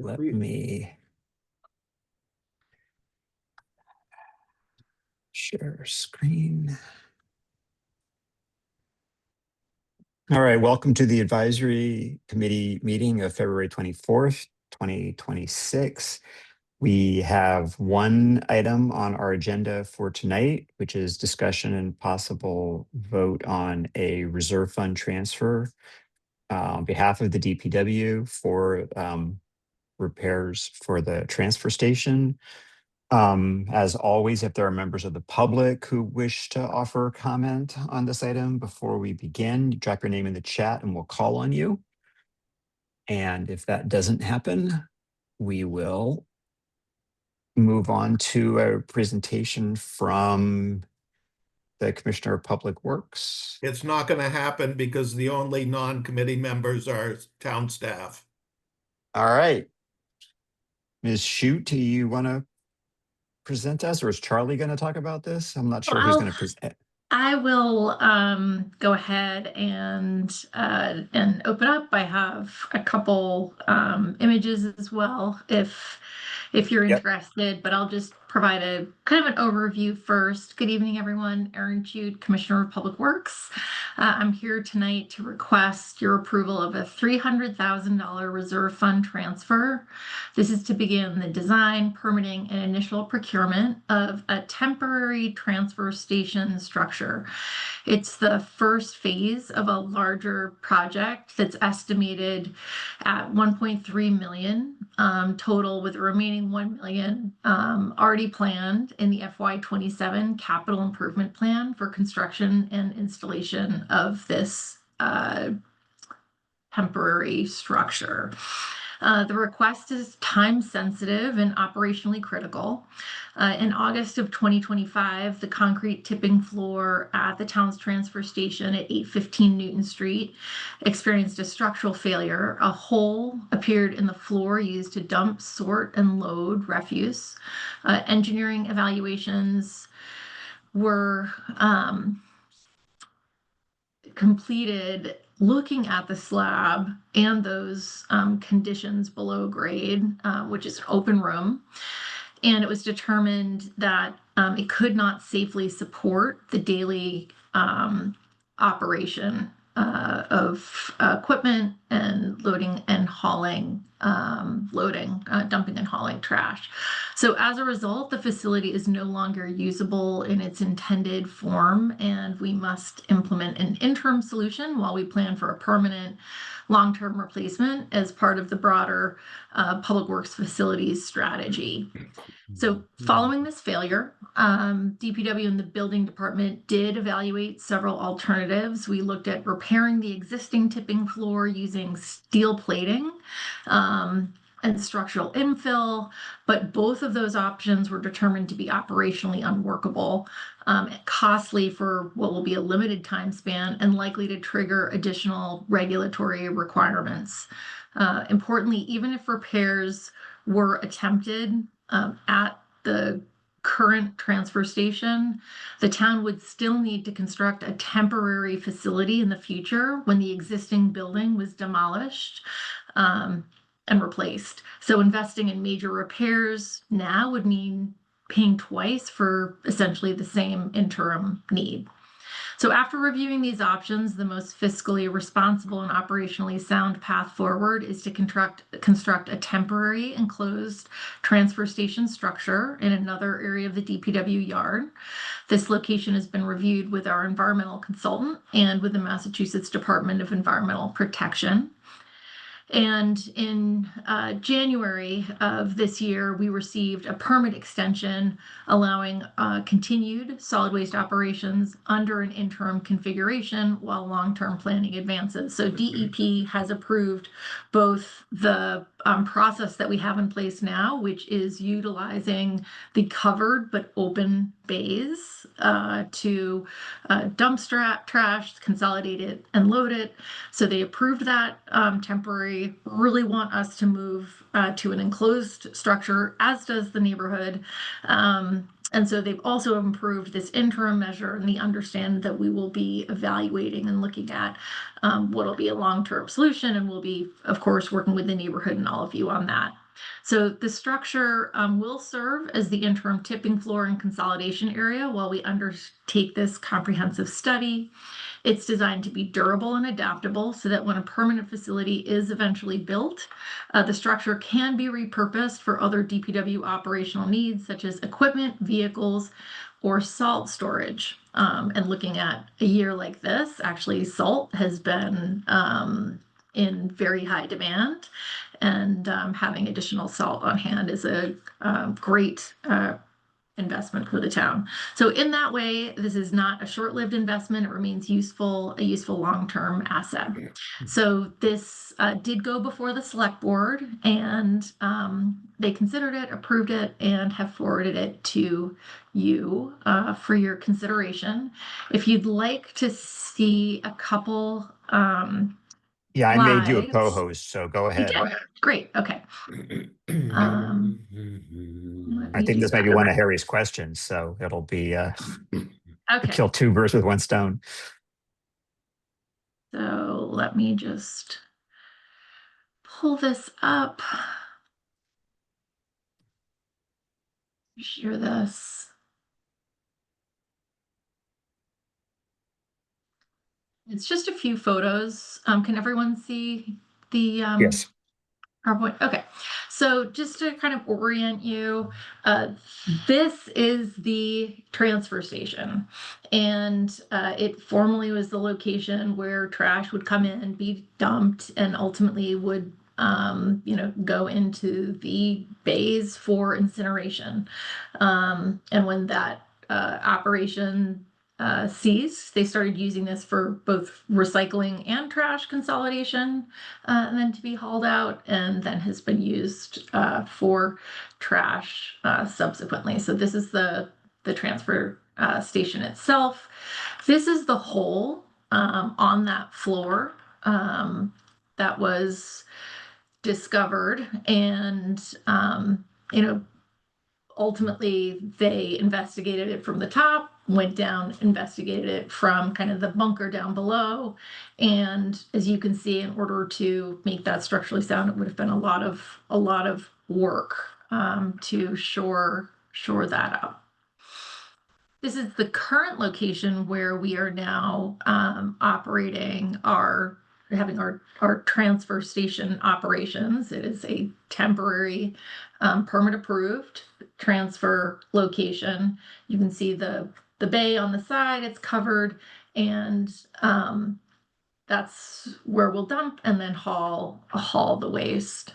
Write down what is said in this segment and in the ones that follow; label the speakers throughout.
Speaker 1: Let me share screen. All right, welcome to the Advisory Committee meeting of February 24th, 2026. We have one item on our agenda for tonight, which is discussion and possible vote on a reserve fund transfer on behalf of the DPW for repairs for the transfer station. As always, if there are members of the public who wish to offer comment on this item before we begin, drop your name in the chat and we'll call on you. And if that doesn't happen, we will move on to a presentation from the Commissioner of Public Works.
Speaker 2: It's not going to happen because the only non-committee members are town staff.
Speaker 1: All right. Ms. Shute, do you want to present us, or is Charlie going to talk about this? I'm not sure who's going to present.
Speaker 3: I will go ahead and open up. I have a couple images as well if you're interested, but I'll just provide a kind of an overview first. Good evening, everyone. Erin Shute, Commissioner of Public Works. I'm here tonight to request your approval of a $300,000 reserve fund transfer. This is to begin the design, permitting, and initial procurement of a temporary transfer station structure. It's the first phase of a larger project that's estimated at $1.3 million total, with the remaining $1 million already planned in the FY27 capital improvement plan for construction and installation of this temporary structure. The request is time sensitive and operationally critical. In August of 2025, the concrete tipping floor at the town's transfer station at 815 Newton Street experienced a structural failure. A hole appeared in the floor used to dump, sort, and load refuse. Engineering evaluations were completed looking at the slab and those conditions below grade, which is an open room. And it was determined that it could not safely support the daily operation of equipment and loading and hauling, dumping and hauling trash. So as a result, the facility is no longer usable in its intended form, and we must implement an interim solution while we plan for a permanent long-term replacement as part of the broader Public Works facilities strategy. So following this failure, DPW and the building department did evaluate several alternatives. We looked at repairing the existing tipping floor using steel plating and structural infill, but both of those options were determined to be operationally unworkable, costly for what will be a limited time span, and likely to trigger additional regulatory requirements. Importantly, even if repairs were attempted at the current transfer station, the town would still need to construct a temporary facility in the future when the existing building was demolished and replaced. So investing in major repairs now would mean paying twice for essentially the same interim need. So after reviewing these options, the most fiscally responsible and operationally sound path forward is to construct a temporary enclosed transfer station structure in another area of the DPW yard. This location has been reviewed with our environmental consultant and with the Massachusetts Department of Environmental Protection. And in January of this year, we received a permit extension allowing continued solid waste operations under an interim configuration while long-term planning advances. So DEP has approved both the process that we have in place now, which is utilizing the covered but open bays to dump trash, consolidate it, and load it. So they approved that temporary, really want us to move to an enclosed structure, as does the neighborhood. And so they've also improved this interim measure, and they understand that we will be evaluating and looking at what will be a long-term solution, and we'll be, of course, working with the neighborhood and all of you on that. So the structure will serve as the interim tipping floor and consolidation area while we undertake this comprehensive study. It's designed to be durable and adaptable so that when a permanent facility is eventually built, the structure can be repurposed for other DPW operational needs, such as equipment, vehicles, or salt storage. And looking at a year like this, actually, salt has been in very high demand, and having additional salt on hand is a great investment for the town. So in that way, this is not a short-lived investment. It remains useful, a useful long-term asset. So this did go before the select board, and they considered it, approved it, and have forwarded it to you for your consideration. If you'd like to see a couple
Speaker 1: Yeah, I made you a
Speaker 3: slides.
Speaker 1: co-host, so go
Speaker 3: You
Speaker 1: ahead.
Speaker 3: did. Great. Okay. Let
Speaker 1: I
Speaker 3: me
Speaker 1: think
Speaker 3: do
Speaker 1: this might be
Speaker 3: that.
Speaker 1: one of Harry's questions, so it'll be
Speaker 3: Okay.
Speaker 1: kill two birds with one stone.
Speaker 3: So let me just pull this up. Share this. It's just a few photos. Can everyone see the
Speaker 1: Yes.
Speaker 3: PowerPoint? Okay. So just to kind of orient you, this is the transfer station, and it formerly was the location where trash would come in and be dumped, and ultimately would go into the bays for incineration. And when that operation ceased, they started using this for both recycling and trash consolidation, and then to be hauled out, and then has been used for trash subsequently. So this is the transfer station itself. This is the hole on that floor that was discovered, and ultimately they investigated it from the top, went down, investigated it from kind of the bunker down below. And as you can see, in order to make that structurally sound, it would have been a lot of work to shore that up. This is the current location where we are now having our transfer station operations. It is a temporary permit approved transfer location. You can see the bay on the side, it's covered, and that's where we'll dump and then haul the waste.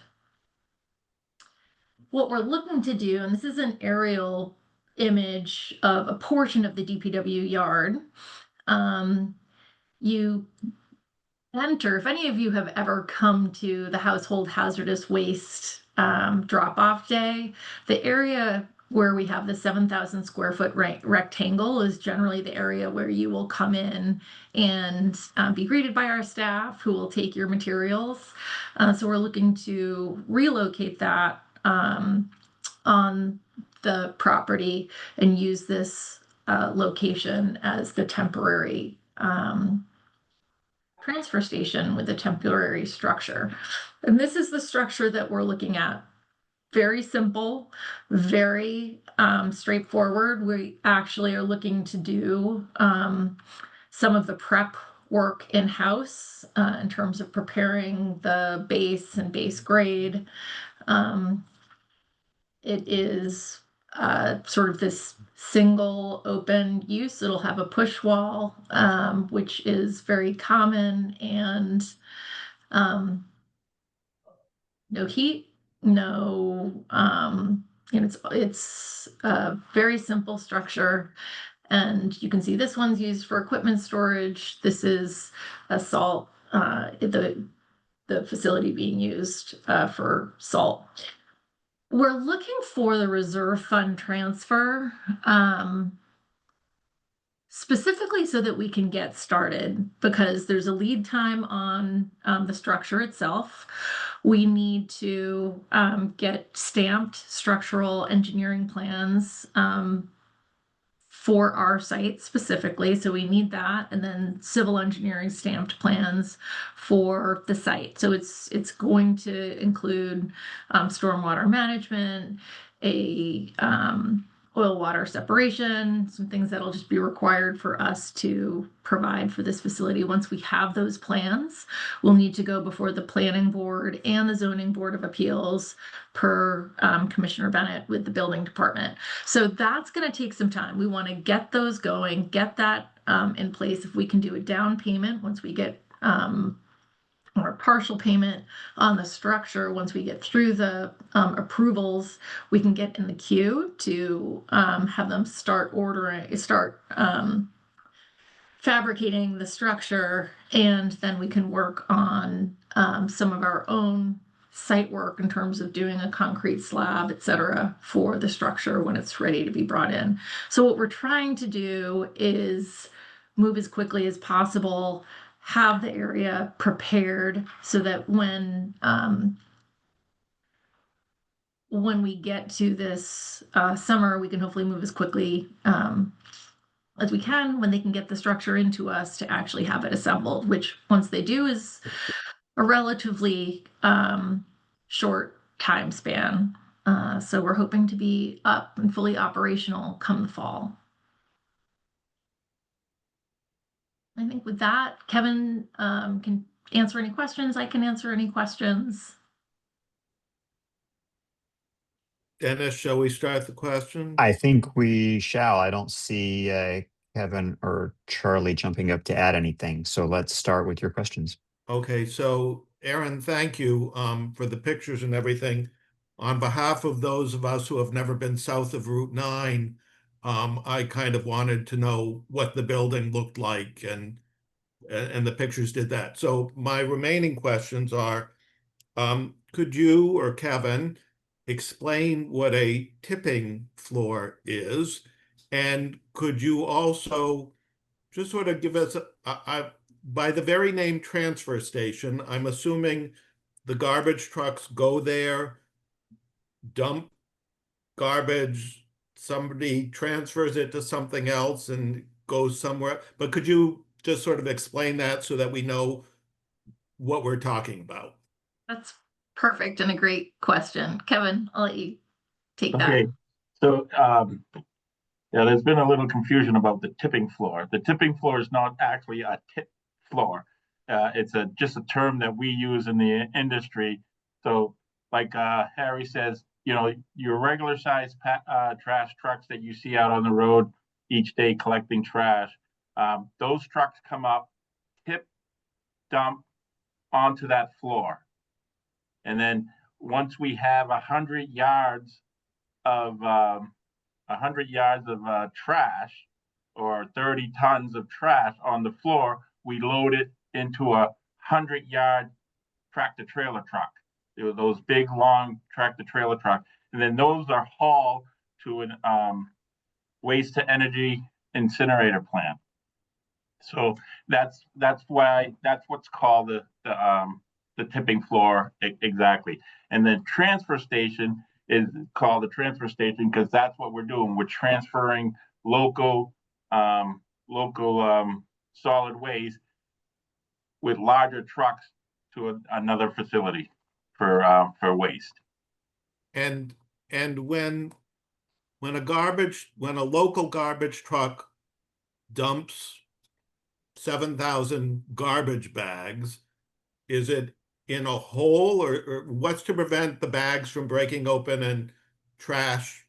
Speaker 3: What we're looking to do, and this is an aerial image of a portion of the DPW yard. You enter, if any of you have ever come to the household hazardous waste drop-off day, the area where we have the 7,000 square foot rectangle is generally the area where you will come in and be greeted by our staff who will take your materials. So we're looking to relocate that on the property and use this location as the temporary transfer station with a temporary structure. And this is the structure that we're looking at. Very simple, very straightforward. We actually are looking to do some of the prep work in-house in terms of preparing the base and base grade. It is sort of this single open use. It'll have a push wall, which is very common, and no heat, no, it's a very simple structure. And you can see this one's used for equipment storage. This is a salt, the facility being used for salt. We're looking for the reserve fund transfer specifically so that we can get started, because there's a lead time on the structure itself. We need to get stamped structural engineering plans for our site specifically, so we need that, and then civil engineering stamped plans for the site. So it's going to include stormwater management, a oil water separation, some things that'll just be required for us to provide for this facility. Once we have those plans, we'll need to go before the planning board and the zoning board of appeals per Commissioner Bennett with the building department. So that's going to take some time. We want to get those going, get that in place. If we can do a down payment once we get or a partial payment on the structure, once we get through the approvals, we can get in the queue to have them start fabricating the structure, and then we can work on some of our own site work in terms of doing a concrete slab, etc., for the structure when it's ready to be brought in. So what we're trying to do is move as quickly as possible, have the area prepared so that when we get to this summer, we can hopefully move as quickly as we can when they can get the structure into us to actually have it assembled, which once they do is a relatively short time span. So we're hoping to be up and fully operational come the fall. I think with that, Kevin can answer any questions. I can answer any questions.
Speaker 2: Dennis, shall we start the question?
Speaker 1: I think we shall. I don't see Kevin or Charlie jumping up to add anything. So let's start with your questions.
Speaker 2: Okay, so Aaron, thank you for the pictures and everything. On behalf of those of us who have never been south of Route 9, I kind of wanted to know what the building looked like, and the pictures did that. So my remaining questions are, could you or Kevin explain what a tipping floor is? And could you also just sort of give us by the very name transfer station, I'm assuming the garbage trucks go there, dump garbage, somebody transfers it to something else and goes somewhere. But could you just sort of explain that so that we know what we're talking about?
Speaker 3: That's perfect and a great question. Kevin, I'll let you take that.
Speaker 4: Okay, so yeah, there's been a little confusion about the tipping floor. The tipping floor is not actually a tip floor. It's just a term that we use in the industry. So like Harry says, you know, your regular size trash trucks that you see out on the road each day collecting trash, those trucks come up, tip, dump onto that floor. And then once we have 100 yards of trash or 30 tons of trash on the floor, we load it into a 100-yard tractor trailer truck. Those big, long tractor trailer truck. And then those are hauled to an waste to energy incinerator plant. So that's what's called the tipping floor exactly. And then transfer station is called the transfer station because that's what we're doing. We're transferring local solid waste with larger trucks to another facility for waste.
Speaker 2: And when a local garbage truck dumps 7,000 garbage bags, is it in a hole, or what's to prevent the bags from breaking open and trash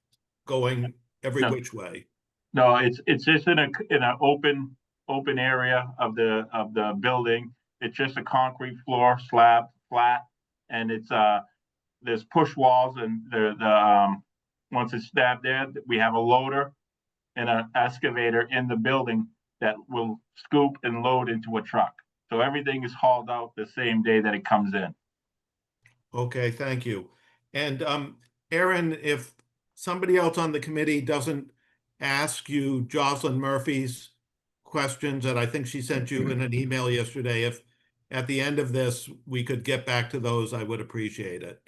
Speaker 2: going every which way?
Speaker 4: No, it's just in an open area of the building. It's just a concrete floor slab, flat, and it's there's push walls, and once it's stabbed there, we have a loader and an excavator in the building that will scoop and load into a truck. So everything is hauled out the same day that it comes in.
Speaker 2: Okay, thank you. And Aaron, if somebody else on the committee doesn't ask you Jocelyn Murphy's questions that I think she sent you in an email yesterday, if at the end of this we could get back to those, I would appreciate it.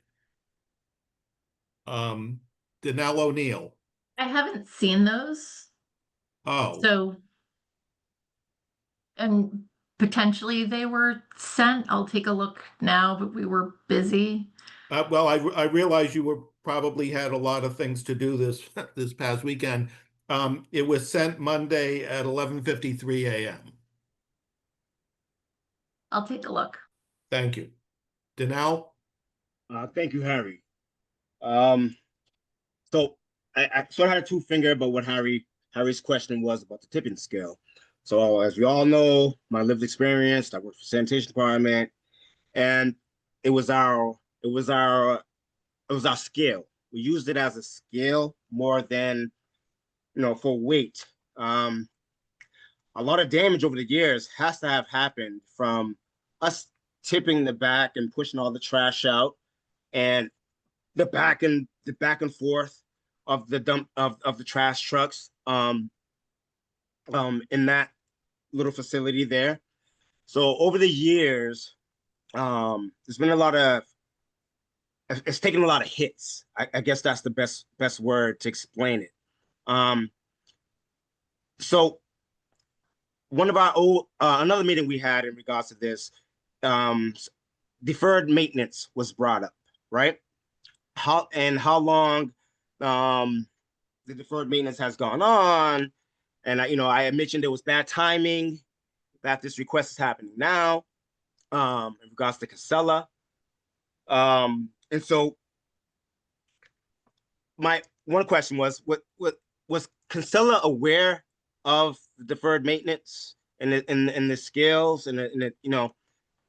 Speaker 2: Danelle O'Neill.
Speaker 3: I haven't seen those.
Speaker 2: Oh,
Speaker 3: So, and potentially they were sent. I'll take a look now, but we were busy.
Speaker 2: well, I realize you were probably had a lot of things to do this this past weekend. It was sent Monday at 11:53 a.m.
Speaker 3: I'll take a look.
Speaker 2: Thank you. Danelle?
Speaker 5: Thank you, Harry. Um, so I sort of had a two-finger about what Harry's question was about the tipping scale. So as we all know, my lived experience, I worked for sanitation department, and it was our scale. We used it as a scale more than for weight. A lot of damage over the years has to have happened from us tipping the back and pushing all the trash out, and the back and forth of the dump of the trash trucks in that little facility there. So over the years, there's been a lot of it's taken a lot of hits. I guess that's the best word to explain it. So one of our old another meeting we had in regards to this, deferred maintenance was brought up, right? How long the deferred maintenance has gone on, and I had mentioned there was bad timing that this request is happening now, in regards to Casella, and so my one question was, what was Casella aware of the deferred maintenance and the scales and the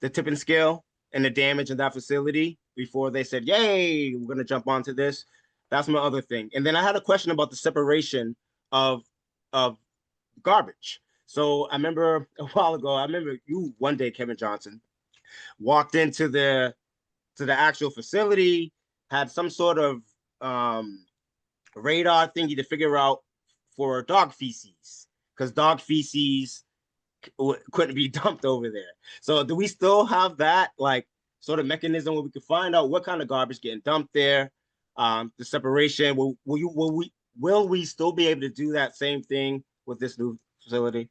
Speaker 5: tipping scale and the damage in that facility before they said, yay, we're going to jump onto this? That's my other thing. And then I had a question about the separation of garbage. So I remember a while ago, you one day, Kevin Johnson, walked into the actual facility, had some sort of radar thingy to figure out for dog feces, because dog feces couldn't be dumped over there. So do we still have that sort of mechanism where we can find out what kind of garbage getting dumped there? The separation, will we still be able to do that same thing with this new facility?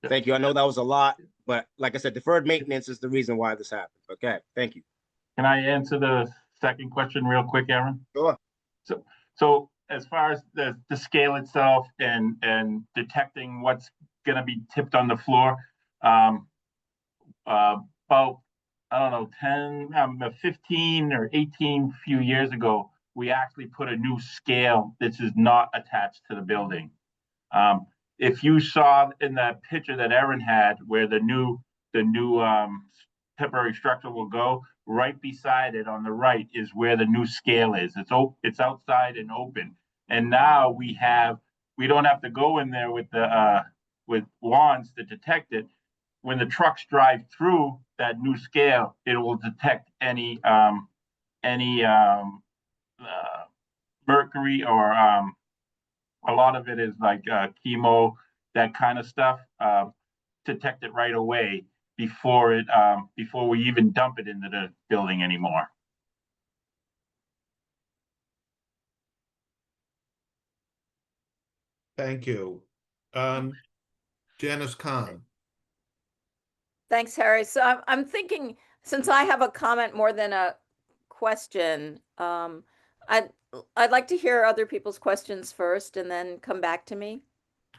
Speaker 5: Thank you. I know that was a lot, but like I said, deferred maintenance is the reason why this happened. Okay, thank you.
Speaker 4: Can I answer the second question real quick, Aaron?
Speaker 5: Sure.
Speaker 4: So as far as the scale itself and detecting what's going to be tipped on the floor, about, I don't know, 15 or 18 few years ago, we actually put a new scale. This is not attached to the building. If you saw in that picture that Aaron had, where the new temporary structure will go, right beside it on the right is where the new scale is. It's outside and open. And now we don't have to go in there with wands to detect it. When the trucks drive through that new scale, it will detect any mercury, or a lot of it is like chemo, that kind of stuff. Detect it right away before we even dump it into the building anymore.
Speaker 2: Thank you. Janice Kahn.
Speaker 6: Thanks, Harry. So I'm thinking, since I have a comment more than a question, I'd like to hear other people's questions first and then come back to me.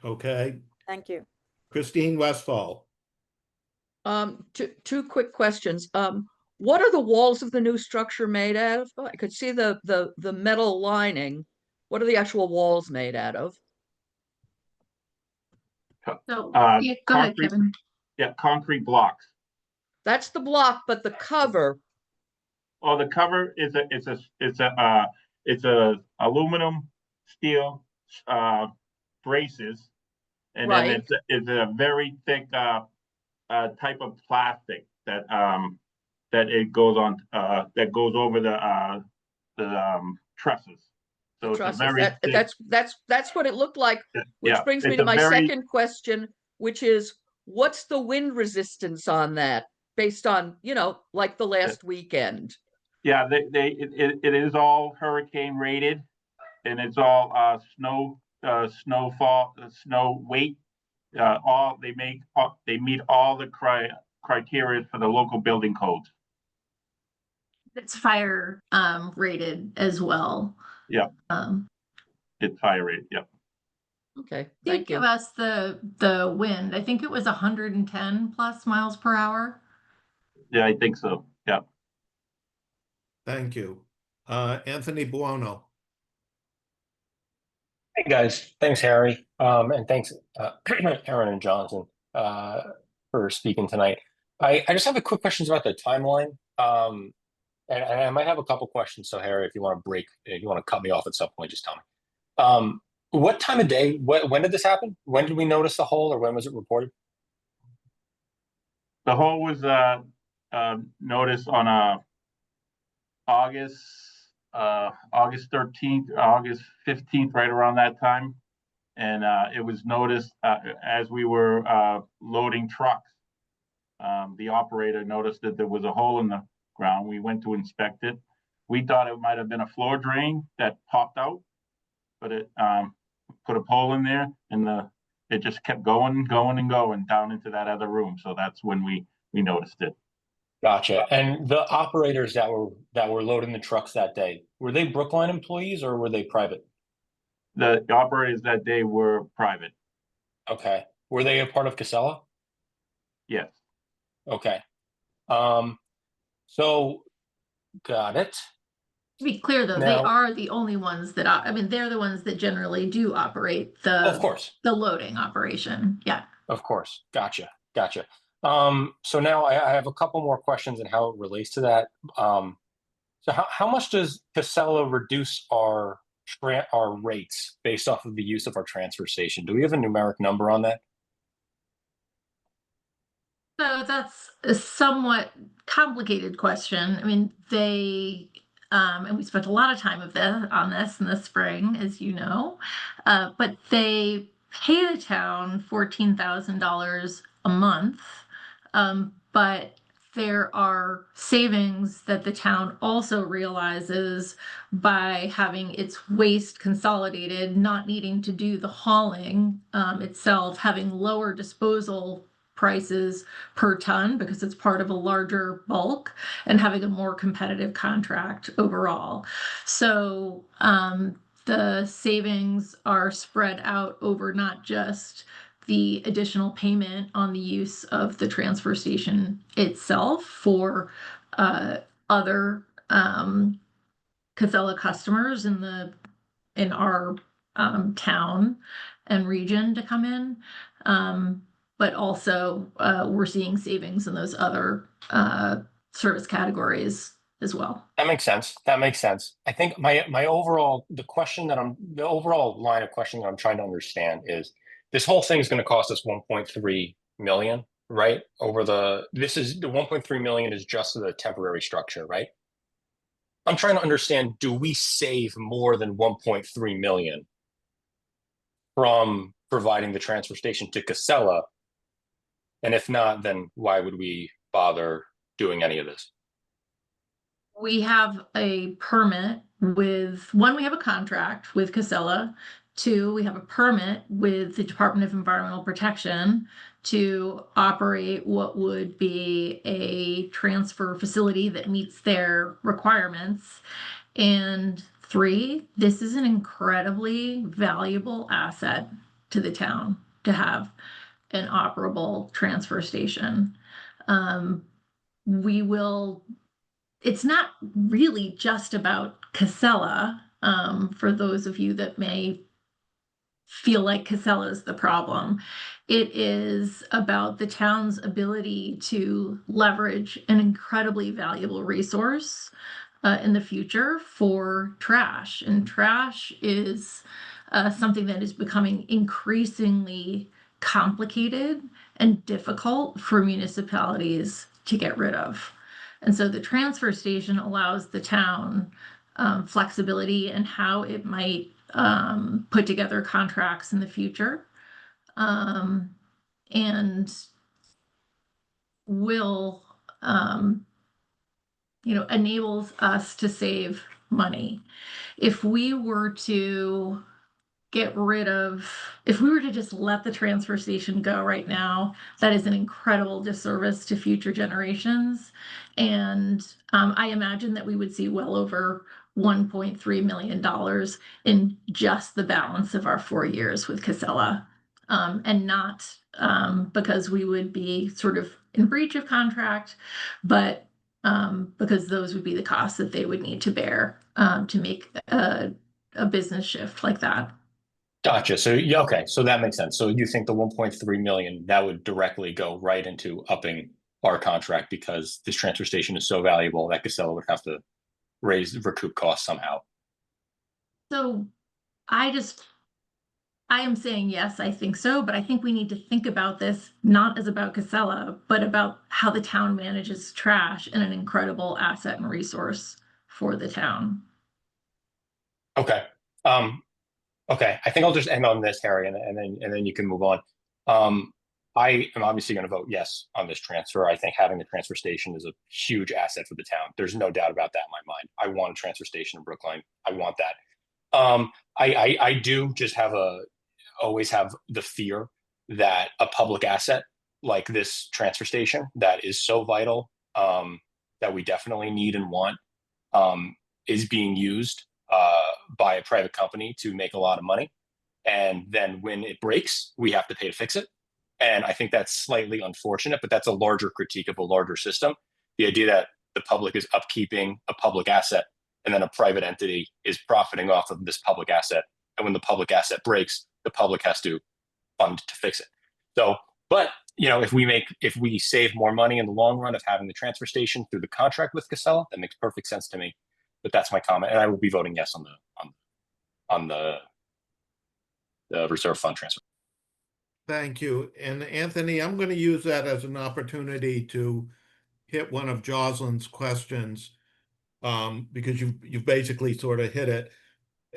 Speaker 2: Okay.
Speaker 6: Thank you.
Speaker 2: Christine Westfall.
Speaker 7: Two quick questions. What are the walls of the new structure made out of? I could see the metal lining. What are the actual walls made out of?
Speaker 3: So, yeah, go ahead,
Speaker 4: Concrete.
Speaker 3: Kevin.
Speaker 4: Yeah, concrete blocks.
Speaker 7: That's the block, but the cover.
Speaker 4: Oh, the cover is it's a aluminum steel braces, and
Speaker 7: Right.
Speaker 4: then it's a very thick type of plastic that it goes on that goes over the trusses. So it's a
Speaker 7: Trusses.
Speaker 4: very thick,
Speaker 7: That's what it looked like, which
Speaker 4: yeah,
Speaker 7: brings me
Speaker 4: it's
Speaker 7: to
Speaker 4: a
Speaker 7: my
Speaker 4: very-
Speaker 7: second question, which is, what's the wind resistance on that based on, like the last weekend?
Speaker 4: Yeah, it is all hurricane rated, and it's all snowfall, snow weight, they meet all the criteria for the local building codes.
Speaker 3: It's fire rated as well.
Speaker 4: Yeah.
Speaker 3: Um,
Speaker 4: It's fire rated, yep.
Speaker 7: Okay,
Speaker 3: did
Speaker 7: thank
Speaker 3: give
Speaker 7: you.
Speaker 3: us the wind. I think it was 110 plus miles per hour.
Speaker 4: Yeah, I think so, yeah.
Speaker 2: Thank you. Anthony Buono.
Speaker 8: Hey guys, thanks Harry, and thanks Aaron and Jonathan for speaking tonight. I just have a quick questions about the timeline, and I might have a couple questions. So Harry, if you want to cut me off at some point, just tell me. What time of day? When did this happen? When did we notice the hole, or when was it reported?
Speaker 4: The hole was noticed on August 13th, August 15th, right around that time. And it was noticed as we were loading trucks. The operator noticed that there was a hole in the ground. We went to inspect it. We thought it might have been a floor drain that popped out, but it put a pole in there, and it just kept going down into that other room. So that's when we noticed it.
Speaker 8: Gotcha. And the operators that were loading the trucks that day, were they Brookline employees or were they private?
Speaker 4: The operators that day were private.
Speaker 8: Okay. Were they a part of Casella?
Speaker 4: Yes.
Speaker 8: Okay. So got it.
Speaker 3: To be clear, though, they
Speaker 8: Now-
Speaker 3: are the only ones that I mean, they're the ones that generally do operate
Speaker 8: Of course.
Speaker 3: the loading operation. Yeah.
Speaker 8: Of course. Gotcha. So now I have a couple more questions and how it relates to that. So how much does Casella reduce our rates based off of the use of our transfer station? Do we have a numeric number on that?
Speaker 3: So that's a somewhat complicated question. I mean, and we spent a lot of time on this in the spring, as you know, but they pay the town $14,000 a month, but there are savings that the town also realizes by having its waste consolidated, not needing to do the hauling itself, having lower disposal prices per ton because it's part of a larger bulk, and having a more competitive contract overall. So the savings are spread out over not just the additional payment on the use of the transfer station itself for other Casella customers in our town and region to come in, but also we're seeing savings in those other service categories as well.
Speaker 8: That makes sense. I think the overall line of questioning that I'm trying to understand is this whole thing is going to cost us 1.3 million, right? The 1.3 million is just the temporary structure, right? I'm trying to understand, do we save more than 1.3 million from providing the transfer station to Casella? And if not, then why would we bother doing any of this?
Speaker 3: We have a permit we have a contract with Casella. 2, we have a permit with the Department of Environmental Protection to operate what would be a transfer facility that meets their requirements. And 3, this is an incredibly valuable asset to the town to have an operable transfer station. It's not really just about Casella, for those of you that may feel like Casella is the problem. It is about the town's ability to leverage an incredibly valuable resource in the future for trash. And trash is something that is becoming increasingly complicated and difficult for municipalities to get rid of. And so the transfer station allows the town flexibility in how it might put together contracts in the future, and will, enables us to save money. If we were to get rid of, if we were to just let the transfer station go right now, that is an incredible disservice to future generations. And I imagine that we would see well over $1.3 million in just the balance of our 4 years with Casella. And not because we would be sort of in breach of contract, but because those would be the costs that they would need to bear to make a business shift like that.
Speaker 8: Gotcha. So yeah, okay. So that makes sense. So you think the 1.3 million that would directly go right into upping our contract because this transfer station is so valuable that Casella would have to recoup costs somehow.
Speaker 3: So I am saying yes, I think so, but I think we need to think about this not as about Casella, but about how the town manages trash and an incredible asset and resource for the town.
Speaker 8: Okay. Okay. I think I'll just end on this, Harry, and then you can move on. I am obviously going to vote yes on this transfer. I think having the transfer station is a huge asset for the town. There's no doubt about that in my mind. I want a transfer station in Brookline. I want that. I do just always have the fear that a public asset like this transfer station that is so vital, that we definitely need and want, is being used by a private company to make a lot of money. And then when it breaks, we have to pay to fix it. And I think that's slightly unfortunate, but that's a larger critique of a larger system. The idea that the public is upkeeping a public asset and then a private entity is profiting off of this public asset. And when the public asset breaks, the public has to fund to fix it. So, but if we save more money in the long run of having the transfer station through the contract with Casella, that makes perfect sense to me. But that's my comment, and I will be voting yes on the reserve fund transfer.
Speaker 2: Thank you. And Anthony, I'm going to use that as an opportunity to hit one of Jocelyn's questions, because you've basically sort of hit it.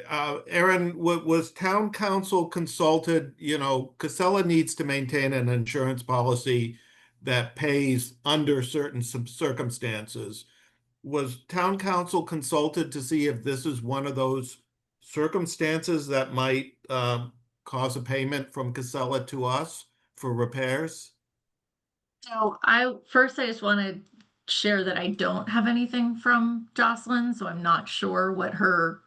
Speaker 2: Aaron, was town council consulted? Casella needs to maintain an insurance policy that pays under certain circumstances. Was town council consulted to see if this is one of those circumstances that might cause a payment from Casella to us for repairs?
Speaker 3: So I just want to share that I don't have anything from Jocelyn, so I'm not sure what her,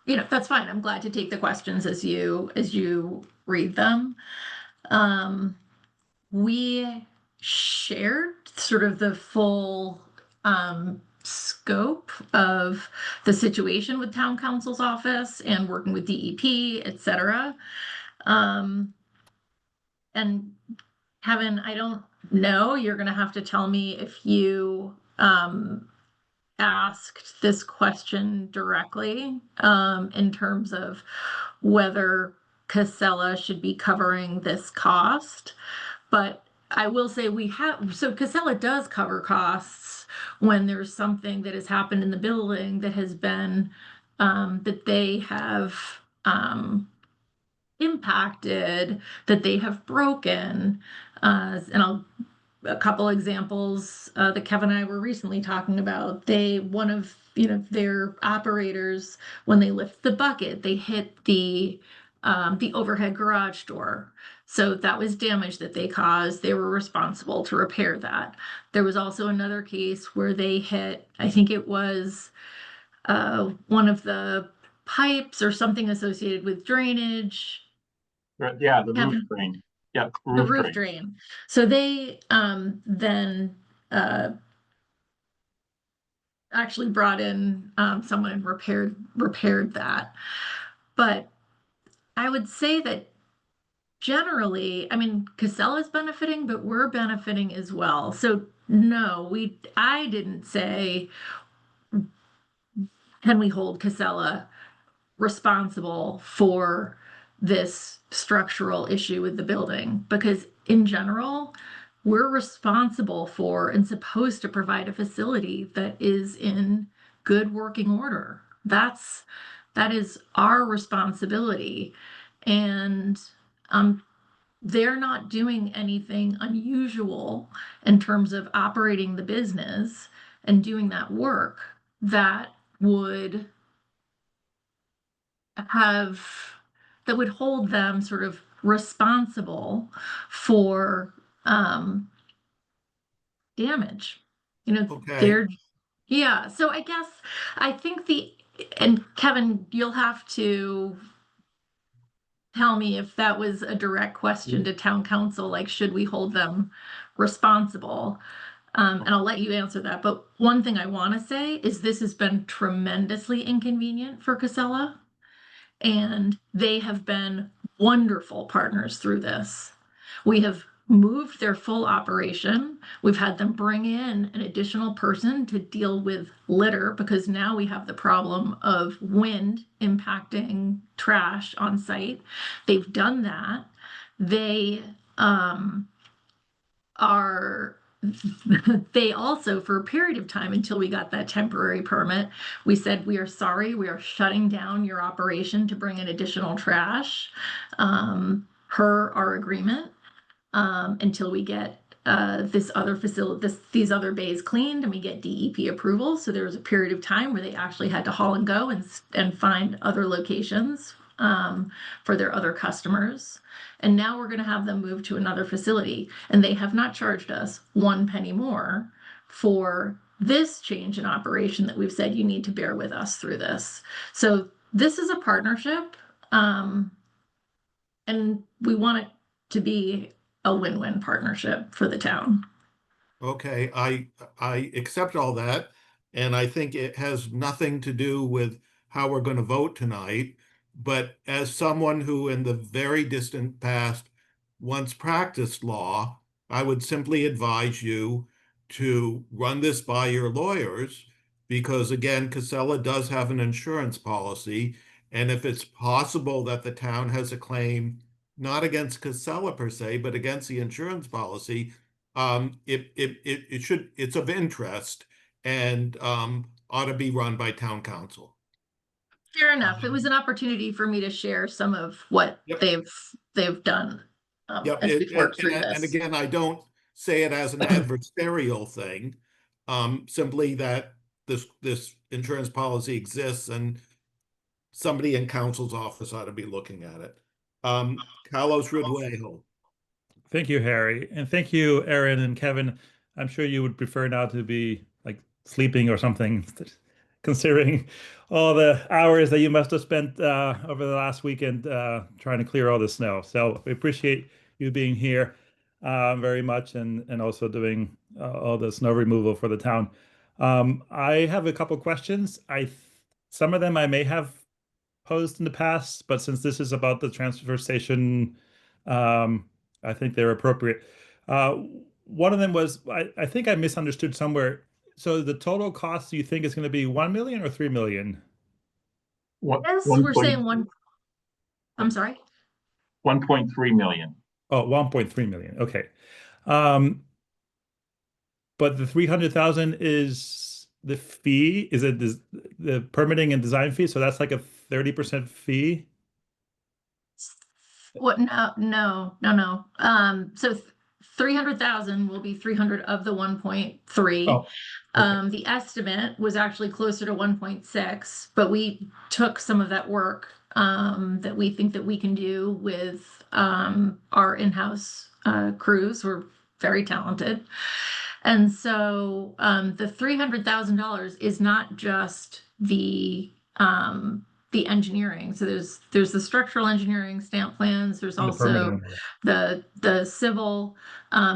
Speaker 3: that's fine. I'm glad to take the questions as you read them. We shared sort of the full scope of the situation with town council's office and working with DEP, et cetera. And Kevin, I don't know, you're going to have to tell me if you asked this question directly in terms of whether Casella should be covering this cost. But I will say so Casella does cover costs when there's something that has happened in the building that has been, that they have impacted, that they have broken. And a couple examples that Kevin and I were recently talking about. One of their operators, when they lift the bucket, they hit the overhead garage door. So that was damage that they caused. They were responsible to repair that. There was also another case where they hit, I think it was one of the pipes or something associated with drainage.
Speaker 4: Yeah, the roof drain. Yeah,
Speaker 3: the roof drain. So they then actually brought in someone and repaired that. But I would say that generally, Casella is benefiting, but we're benefiting as well. So no, I didn't say, can we hold Casella responsible for this structural issue with the building? Because in general, we're responsible for and supposed to provide a facility that is in good working order. That is our responsibility. And they're not doing anything unusual in terms of operating the business and doing that work that would that would hold them sort of responsible for damage. You know,
Speaker 2: Okay.
Speaker 3: they're, yeah. So I guess I think and Kevin, you'll have to tell me if that was a direct question to town council, like, should we hold them responsible? And I'll let you answer that. But one thing I want to say is this has been tremendously inconvenient for Casella, and they have been wonderful partners through this. We have moved their full operation. We've had them bring in an additional person to deal with litter because now we have the problem of wind impacting trash on site. They've done that. They are they also, for a period of time until we got that temporary permit, we said, we are sorry, we are shutting down your operation to bring in additional trash per our agreement until we get this other facility, these other bays cleaned and we get DEP approval. So there was a period of time where they actually had to haul and go and find other locations for their other customers. And now we're going to have them move to another facility, and they have not charged us 1 penny more for this change in operation that we've said you need to bear with us through this. So this is a partnership, and we want it to be a win-win partnership for the town.
Speaker 2: Okay, I accept all that, and I think it has nothing to do with how we're going to vote tonight. But as someone who in the very distant past once practiced law, I would simply advise you to run this by your lawyers, because again, Casella does have an insurance policy. And if it's possible that the town has a claim, not against Casella per se, but against the insurance policy, it's of interest and ought to be run by town council.
Speaker 3: Fair enough. It was an opportunity for me to share some of what
Speaker 2: Yep.
Speaker 3: they've done
Speaker 2: Yep,
Speaker 3: as we've worked through
Speaker 2: and
Speaker 3: this.
Speaker 2: again, I don't say it as an adversarial thing, simply that this insurance policy exists and somebody in council's office ought to be looking at it. Carlos Ridhuejo.
Speaker 9: Thank you, Harry. And thank you, Aaron and Kevin. I'm sure you would prefer now to be like sleeping or something, considering all the hours that you must have spent over the last weekend trying to clear all the snow. So we appreciate you being here very much, and also doing all the snow removal for the town. I have a couple questions. Some of them I may have posed in the past, but since this is about the transfer station, I think they're appropriate. One of them was, I think I misunderstood somewhere. So the total cost, do you think is going to be 1 million or 3 million?
Speaker 3: Yes, we're saying one. I'm sorry.
Speaker 4: 1.3 million.
Speaker 9: Oh, 1.3 million. Okay. But the 300,000 is the fee? Is it the permitting and design fee? So that's like a 30% fee?
Speaker 3: What? No. So 300,000 will be 300 of the 1.3.
Speaker 9: Oh, okay.
Speaker 3: The estimate was actually closer to 1.6, but we took some of that work that we think that we can do with our in-house crews. We're very talented. And so the $300,000 is not just the engineering. So there's the structural engineering stamp plans. There's
Speaker 9: And the
Speaker 3: also
Speaker 9: permitting.
Speaker 3: the civil.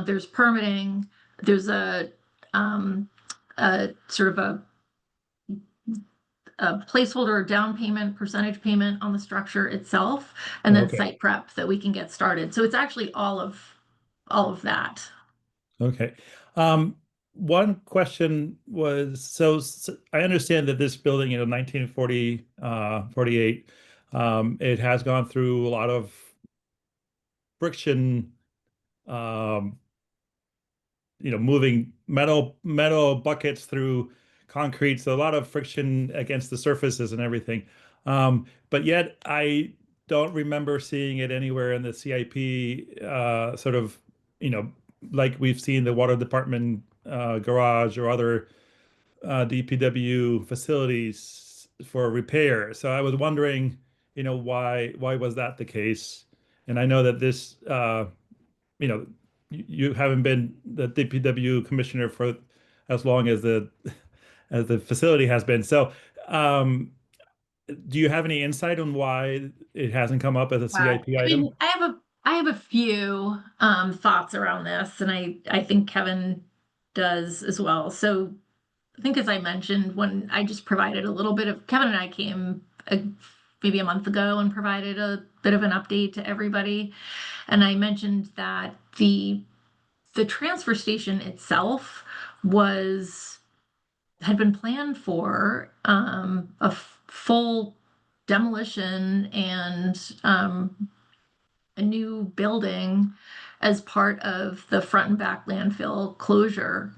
Speaker 3: There's permitting. There's a sort of a placeholder or down payment, percentage payment on the structure itself, and then
Speaker 9: Okay.
Speaker 3: site prep that we can get started. So it's actually all of that.
Speaker 9: Okay. One question was, so I understand that this building, 1940, 48, it has gone through a lot of friction, moving metal buckets through concrete, so a lot of friction against the surfaces and everything. But yet I don't remember seeing it anywhere in the CIP, sort of, like we've seen the water department garage or other DPW facilities for repair. So I was wondering why was that the case? And I know that this, you haven't been the DPW commissioner for as long as the facility has been. So, do you have any insight on why it hasn't come up as a CIP
Speaker 3: I
Speaker 9: item?
Speaker 3: mean, I have a few thoughts around this, and I think Kevin does as well. So I think, as I mentioned, when I just provided a little bit of, Kevin and I came maybe a month ago and provided a bit of an update to everybody, and I mentioned that the transfer station itself had been planned for a full demolition and a new building as part of the front and back landfill closure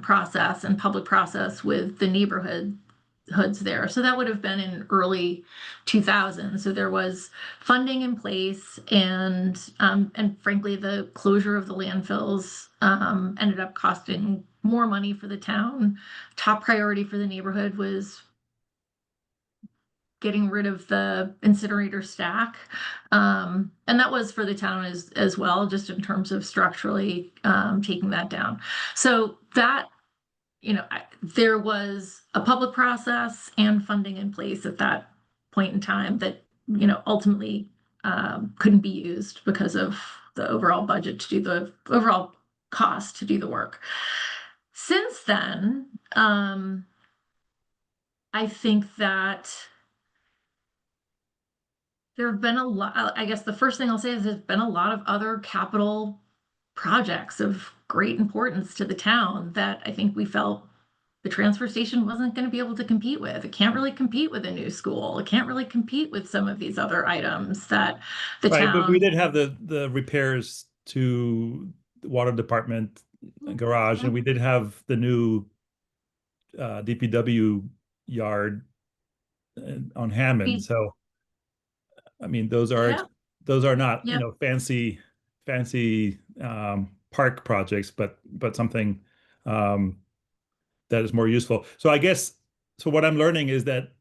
Speaker 3: process and public process with the neighborhoods there. So that would have been in early 2000. So there was funding in place, and frankly, the closure of the landfills ended up costing more money for the town. Top priority for the neighborhood was getting rid of the incinerator stack. And that was for the town as well, just in terms of structurally taking that down. So that, there was a public process and funding in place at that point in time that, ultimately couldn't be used because of the overall budget to do the overall cost to do the work. Since then, I think that there have been a lot. I guess the first thing I'll say is there's been a lot of other capital projects of great importance to the town that I think we felt the transfer station wasn't going to be able to compete with. It can't really compete with a new school. It can't really compete with some of these other items that the
Speaker 9: Right,
Speaker 3: town.
Speaker 9: but we did have the repairs to the water department garage, and we did have the new DPW yard on Hammond. So, I mean, those are not fancy park projects, but something that is more useful. So I guess what I'm learning is that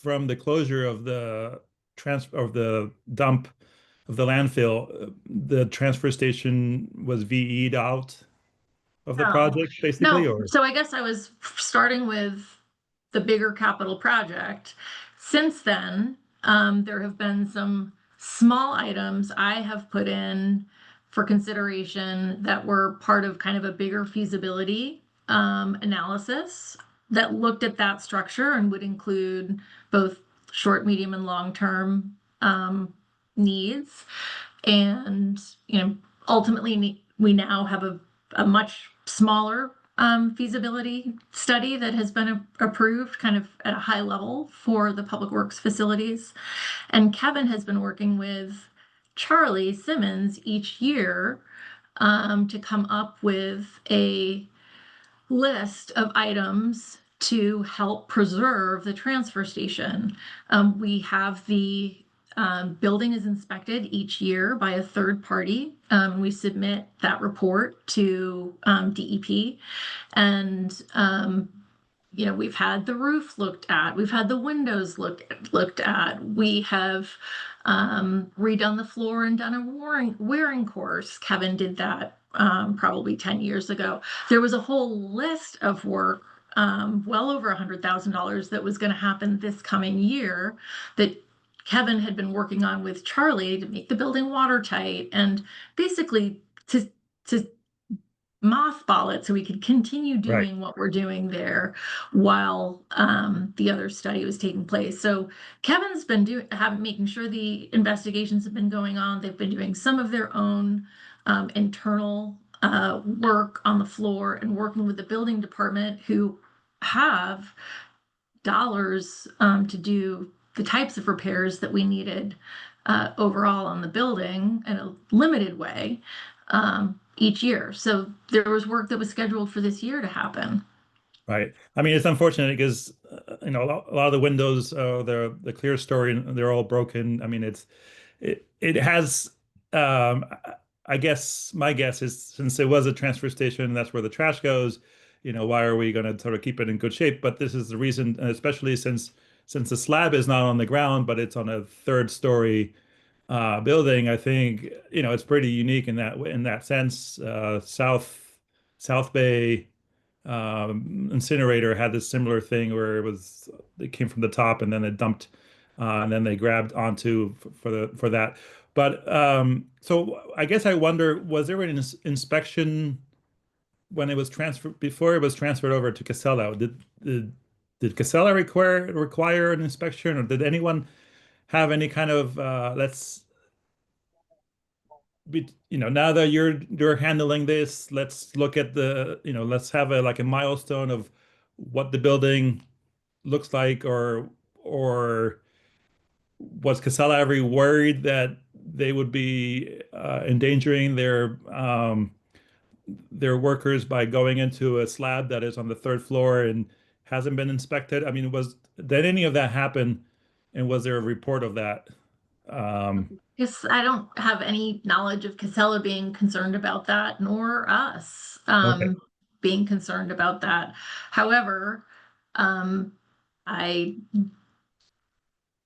Speaker 9: from the closure of the dump of the landfill, the transfer station was VE'd out of the project, basically.
Speaker 3: No.
Speaker 9: Or
Speaker 3: So I guess I was starting with the bigger capital project. Since then, there have been some small items I have put in for consideration that were part of kind of a bigger feasibility analysis that looked at that structure and would include both short, medium, and long-term needs. And, ultimately we now have a much smaller feasibility study that has been approved kind of at a high level for the public works facilities. And Kevin has been working with Charlie Simmons each year to come up with a list of items to help preserve the transfer station. We have the building is inspected each year by a third party. We submit that report to DEP, and we've had the roof looked at, we've had the windows looked at, we have redone the floor and done a wearing course. Kevin did that probably 10 years ago. There was a whole list of work, well over $100,000, that was going to happen this coming year that Kevin had been working on with Charlie to make the building watertight and basically to mothball it so we could continue doing what we're doing there while the other study was taking place. So Kevin's been making sure the investigations have been going on. They've been doing some of their own internal work on the floor and working with the building department, who have dollars to do the types of repairs that we needed overall on the building in a limited way each year. So there was work that was scheduled for this year to happen.
Speaker 9: Right. I mean, it's unfortunate because a lot of the windows, the clear story, they're all broken. I mean, it has. I guess my guess is, since it was a transfer station, that's where the trash goes. Why are we going to sort of keep it in good shape? But this is the reason, especially since since the slab is not on the ground, but it's on a third story building, I think, it's pretty unique in that sense. South Bay incinerator had this similar thing where it came from the top and then it dumped and then they grabbed onto for that. But so I guess I wonder, was there an inspection when it was transferred, before it was transferred over to Casella? Did Casella require an inspection, or did anyone have any kind of now that you're handling this, let's look at let's have a milestone of what the building looks like, or was Casella ever worried that they would be endangering their workers by going into a slab that is on the third floor and hasn't been inspected? I mean, did any of that happen, and was there a report of that?
Speaker 3: Because I don't have any knowledge of Casella being concerned about that, nor us being concerned about that. However, I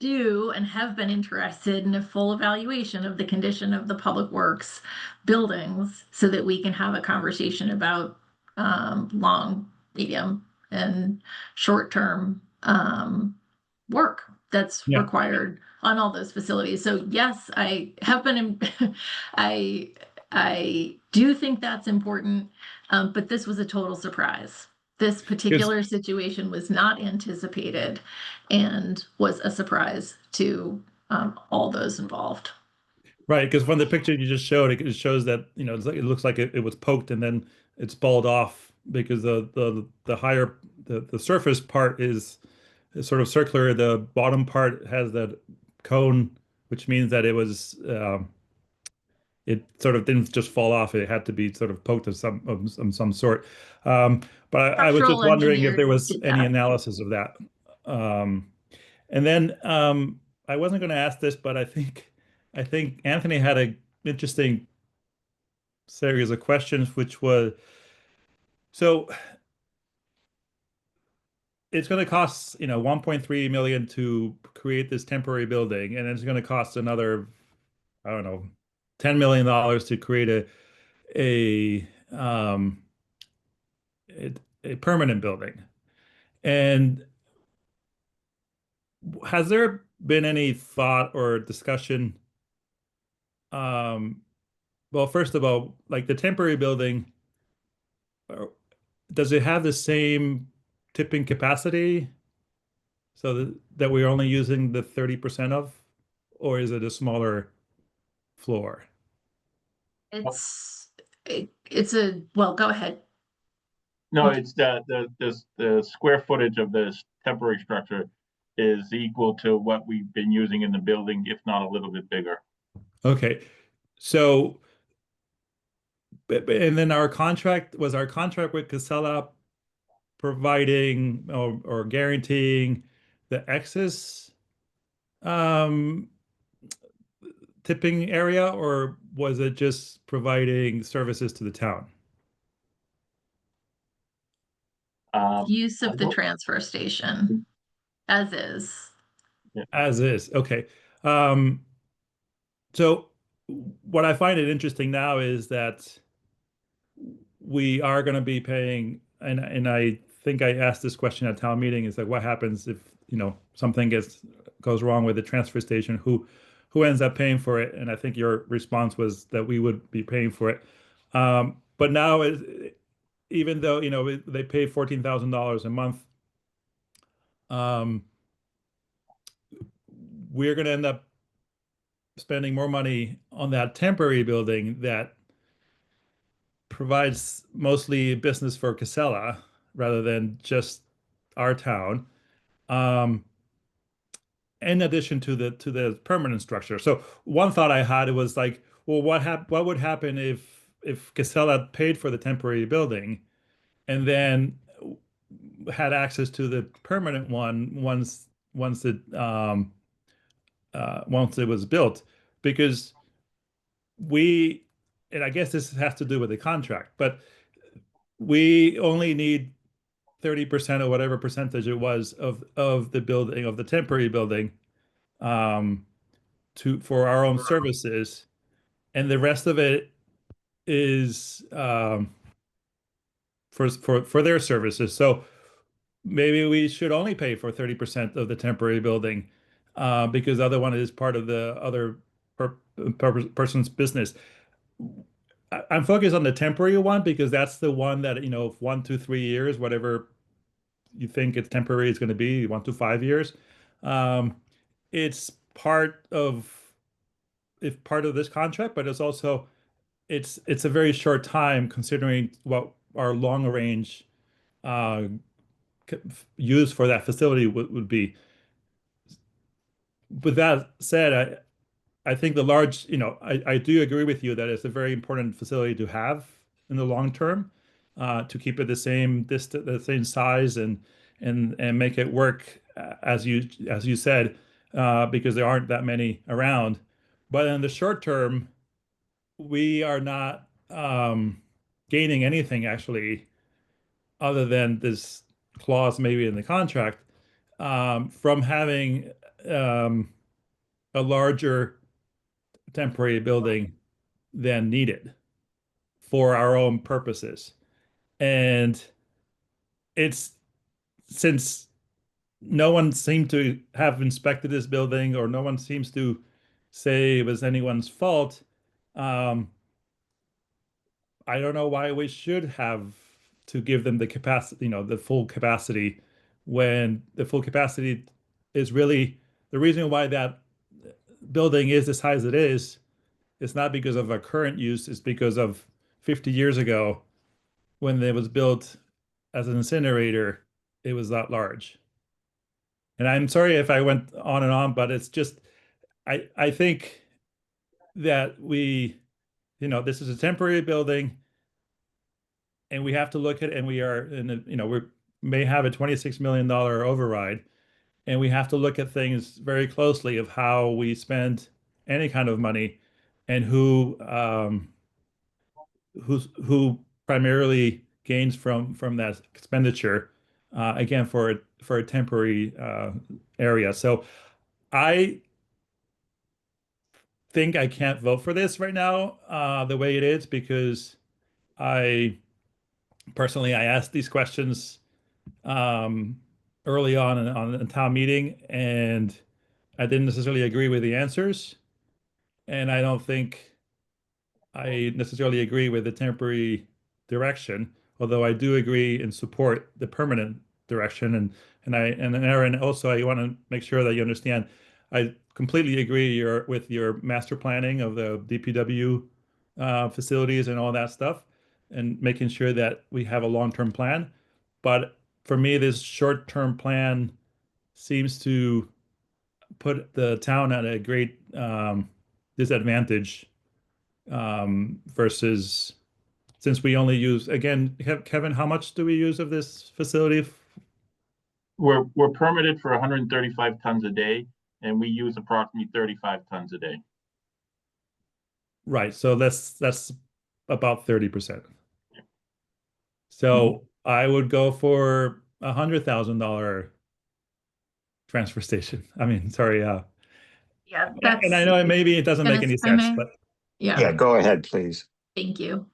Speaker 3: do and have been interested in a full evaluation of the condition of the public works buildings so that we can have a conversation about long, medium, and short-term work that's required on all those facilities. So yes, I have been, I do think that's important, but this was a total surprise. This particular situation was not anticipated and was a surprise to all those involved.
Speaker 9: Right, because from the picture you just showed, it shows that it looks like it was poked and then it's balled off, because the higher the surface part is sort of circular. The bottom part has that cone, which means that it sort of didn't just fall off. It had to be sort of poked of some sort. But I was just wondering if there was any analysis of that. And then I wasn't going to ask this, but I think Anthony had an interesting series of questions, which was, so it's going to cost 1.3 million to create this temporary building, and it's going to cost another, I don't know, $10 million to create a permanent building. And has there been any thought or discussion? Well, first of all, like the temporary building, does it have the same tipping capacity so that we're only using the 30% of, or is it a smaller floor?
Speaker 3: Well, go ahead.
Speaker 4: No, it's the square footage of this temporary structure is equal to what we've been using in the building, if not a little bit bigger.
Speaker 9: Okay, so, and then our contract with Casella providing or guaranteeing the excess tipping area, or was it just providing services to the town?
Speaker 3: Use of the transfer station as is.
Speaker 9: As is, okay. So what I find it interesting now is that we are going to be paying, and I think I asked this question at town meeting, is like, what happens if something goes wrong with the transfer station? Who ends up paying for it? And I think your response was that we would be paying for it. But now, even though they pay $14,000 a month, we're going to end up spending more money on that temporary building that provides mostly business for Casella rather than just our town, in addition to the permanent structure. So one thought I had was like, well, what would happen if Casella paid for the temporary building and then had access to the permanent one once it was built? Because and I guess this has to do with the contract, but we only need 30% or whatever percentage it was of the building, of the temporary building, for our own services, and the rest of it is for their services. So maybe we should only pay for 30% of the temporary building, because the other one is part of the other person's business. I'm focused on the temporary one because that's the one that, 1 to 3 years, whatever you think it's temporary is going to be, 1 to 5 years. It's part of this contract, but it's also it's a very short time considering what our long range use for that facility would be. With that said, I think the large, I do agree with you that it's a very important facility to have in the long term, to keep it the same size and make it work as you said, because there aren't that many around. But in the short term, we are not gaining anything actually, other than this clause maybe in the contract, from having a larger temporary building than needed for our own purposes. And it's, since no one seemed to have inspected this building, or no one seems to say it was anyone's fault, I don't know why we should have to give them the capacity, the full capacity, when the full capacity is really the reason why that building is the size it is. It's not because of our current use, it's because of 50 years ago when it was built as an incinerator, it was that large. And I'm sorry if I went on and on, but it's just, I think that this is a temporary building, and we have to look at, and we are we may have a $26 million override, and we have to look at things very closely of how we spend any kind of money, and who primarily gains from that expenditure, again, for a temporary area. So I think I can't vote for this right now, the way it is, because I asked these questions early on a town meeting, and I didn't necessarily agree with the answers. And I don't think I necessarily agree with the temporary direction, although I do agree and support the permanent direction. And Aaron, also, I want to make sure that you understand, I completely agree with your master planning of the DPW facilities and all that stuff, and making sure that we have a long-term plan. But for me, this short-term plan seems to put the town at a great disadvantage, versus, since we only use, again, Kevin, how much do we use of this facility?
Speaker 4: We're permitted for 135 tons a day, and we use approximately 35 tons a day.
Speaker 9: Right, so that's about 30%. So I would go for $100,000 transfer station. I mean, sorry.
Speaker 3: Yeah,
Speaker 9: and I know maybe it doesn't make any sense, but
Speaker 1: Yeah, go ahead, please.
Speaker 3: Thank you.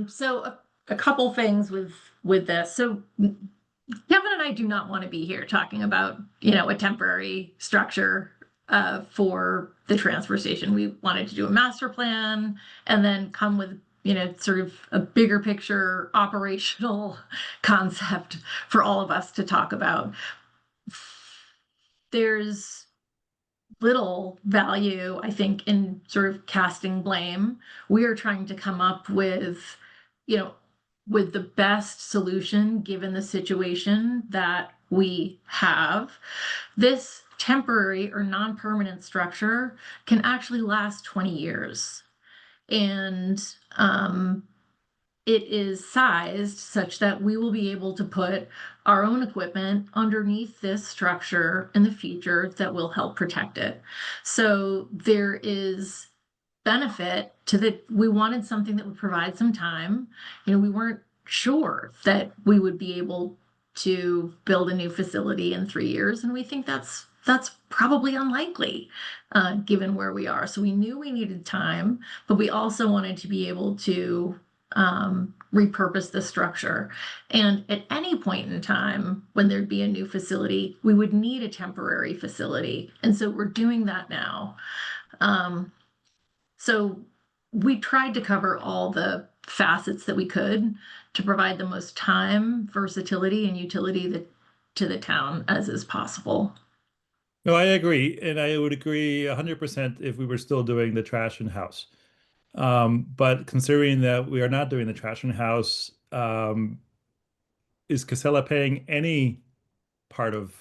Speaker 3: So a couple things with this. So Kevin and I do not want to be here talking about, a temporary structure for the transfer station. We wanted to do a master plan and then come with, sort of a bigger picture operational concept for all of us to talk about. There's little value, I think, in sort of casting blame. We are trying to come up with, with the best solution given the situation that we have. This temporary or non-permanent structure can actually last 20 years. And it is sized such that we will be able to put our own equipment underneath this structure in the future that will help protect it. So there is benefit to that. We wanted something that would provide some time. We weren't sure that we would be able to build a new facility in 3 years, and we think that's probably unlikely, given where we are. So we knew we needed time, but we also wanted to be able to repurpose the structure. And at any point in time, when there'd be a new facility, we would need a temporary facility. And so we're doing that now. So we tried to cover all the facets that we could to provide the most time, versatility, and utility to the town as is possible.
Speaker 9: No, I agree, and I would agree 100% if we were still doing the trash in-house. But considering that we are not doing the trash in-house, is Casella paying any part of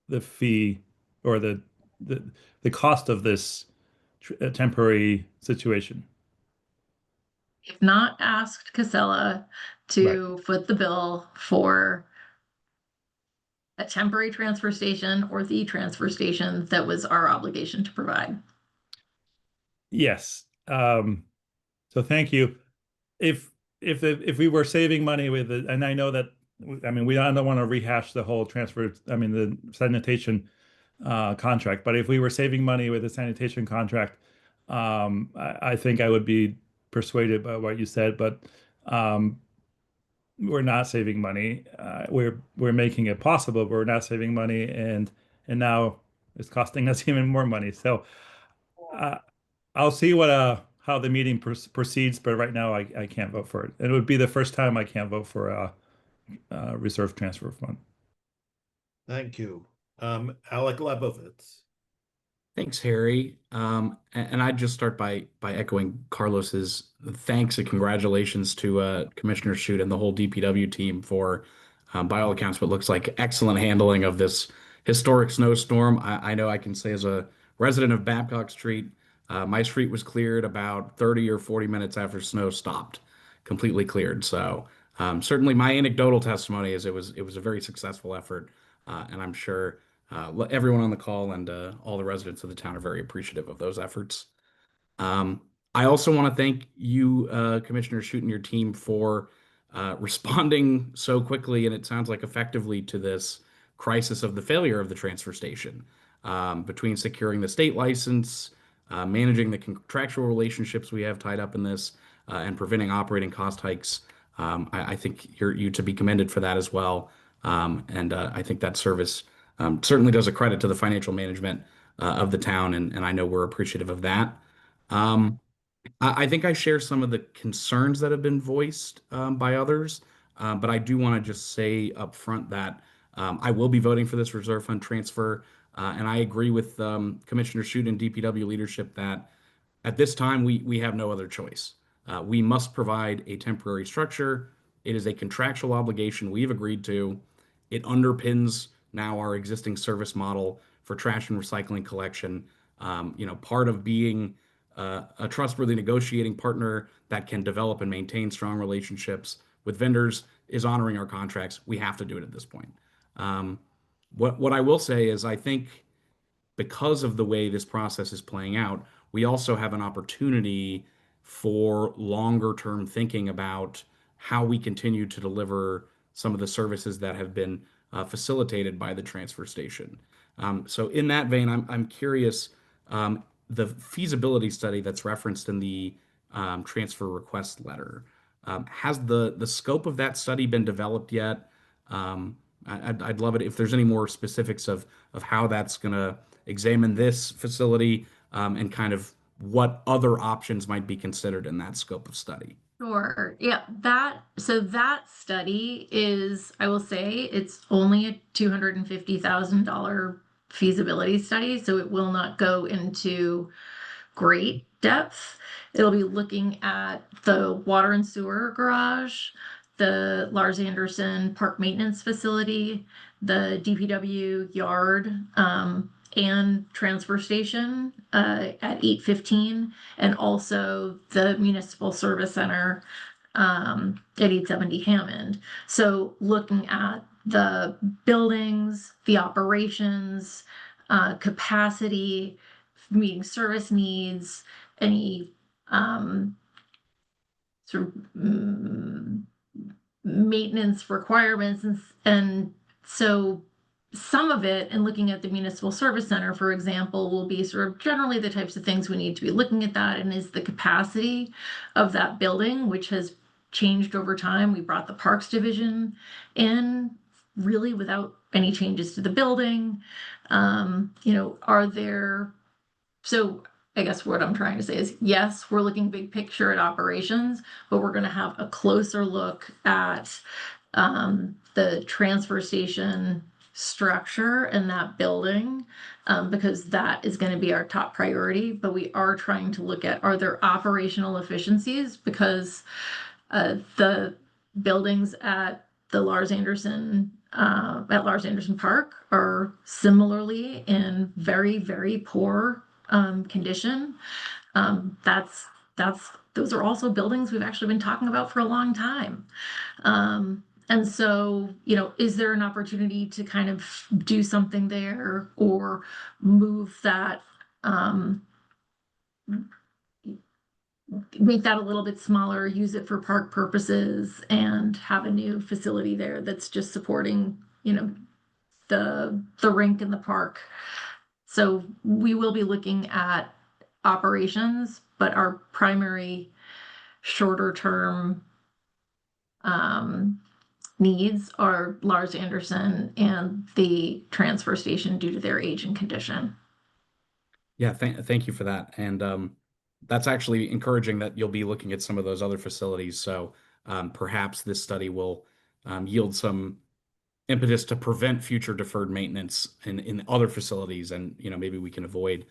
Speaker 9: the fee or the cost of this temporary situation?
Speaker 3: We've not asked Casella to foot the bill for a temporary transfer station or the transfer station that was our obligation to provide.
Speaker 9: Yes. So thank you. If we were saving money with it, and I know that, I mean, we don't want to rehash the whole transfer, I mean, the sanitation contract, but if we were saving money with the sanitation contract, I think I would be persuaded by what you said, but we're not saving money. We're making it possible, but we're not saving money, and now it's costing us even more money. So I'll see what how the meeting proceeds, but right now I can't vote for it. It would be the first time I can't vote for a reserve transfer fund.
Speaker 2: Thank you. Alec Lebovitz.
Speaker 10: Thanks, Harry. And I'd just start by echoing Carlos's thanks and congratulations to Commissioner Shute and the whole DPW team for, by all accounts, what looks like excellent handling of this historic snowstorm. I know I can say as a resident of Babcock Street, my street was cleared about 30 or 40 minutes after snow stopped, completely cleared. So certainly my anecdotal testimony is it was a very successful effort, and I'm sure everyone on the call and all the residents of the town are very appreciative of those efforts. I also want to thank you, Commissioner Shute, and your team for responding so quickly, and it sounds like effectively, to this crisis of the failure of the transfer station. Between securing the state license, managing the contractual relationships we have tied up in this, and preventing operating cost hikes, I think you to be commended for that as well. And I think that service certainly does a credit to the financial management of the town, and I know we're appreciative of that. I think I share some of the concerns that have been voiced by others, but I do want to just say up front that I will be voting for this reserve fund transfer, and I agree with Commissioner Shute and DPW leadership that at this time we have no other choice. We must provide a temporary structure. It is a contractual obligation we've agreed to. It underpins now our existing service model for trash and recycling collection. Part of being a trustworthy negotiating partner that can develop and maintain strong relationships with vendors is honoring our contracts. We have to do it at this point. What I will say is I think because of the way this process is playing out, we also have an opportunity for longer term thinking about how we continue to deliver some of the services that have been facilitated by the transfer station. So in that vein, I'm curious, the feasibility study that's referenced in the transfer request letter, has the scope of that study been developed yet? I'd love it if there's any more specifics of how that's going to examine this facility, and kind of what other options might be considered in that scope of study.
Speaker 3: Sure. Yeah, that study is, I will say, it's only a $250,000 feasibility study, so it will not go into great depth. It'll be looking at the water and sewer garage, the Lars Anderson park maintenance facility, the DPW yard, and transfer station at 815, and also the municipal service center at 870 Hammond. So looking at the buildings, the operations, capacity, meeting service needs, any sort of maintenance requirements, and so some of it, and looking at the municipal service center, for example, will be sort of generally the types of things we need to be looking at that, and is the capacity of that building, which has changed over time. We brought the Parks Division in really without any changes to the building. Are there, so I guess what I'm trying to say is, yes, we're looking big picture at operations, but we're going to have a closer look at the transfer station structure in that building, because that is going to be our top priority. But we are trying to look at, are there operational efficiencies, because the buildings at Lars Anderson Park are similarly in very, very poor condition. Those are also buildings we've actually been talking about for a long time. And so, is there an opportunity to kind of do something there, or move that, make that a little bit smaller, use it for park purposes, and have a new facility there that's just supporting, the rink in the park. So we will be looking at operations, but our primary shorter term needs are Lars Anderson and the transfer station due to their age and condition.
Speaker 10: Yeah, thank you for that. And that's actually encouraging that you'll be looking at some of those other facilities. So perhaps this study will yield some impetus to prevent future deferred maintenance in other facilities, and maybe we can avoid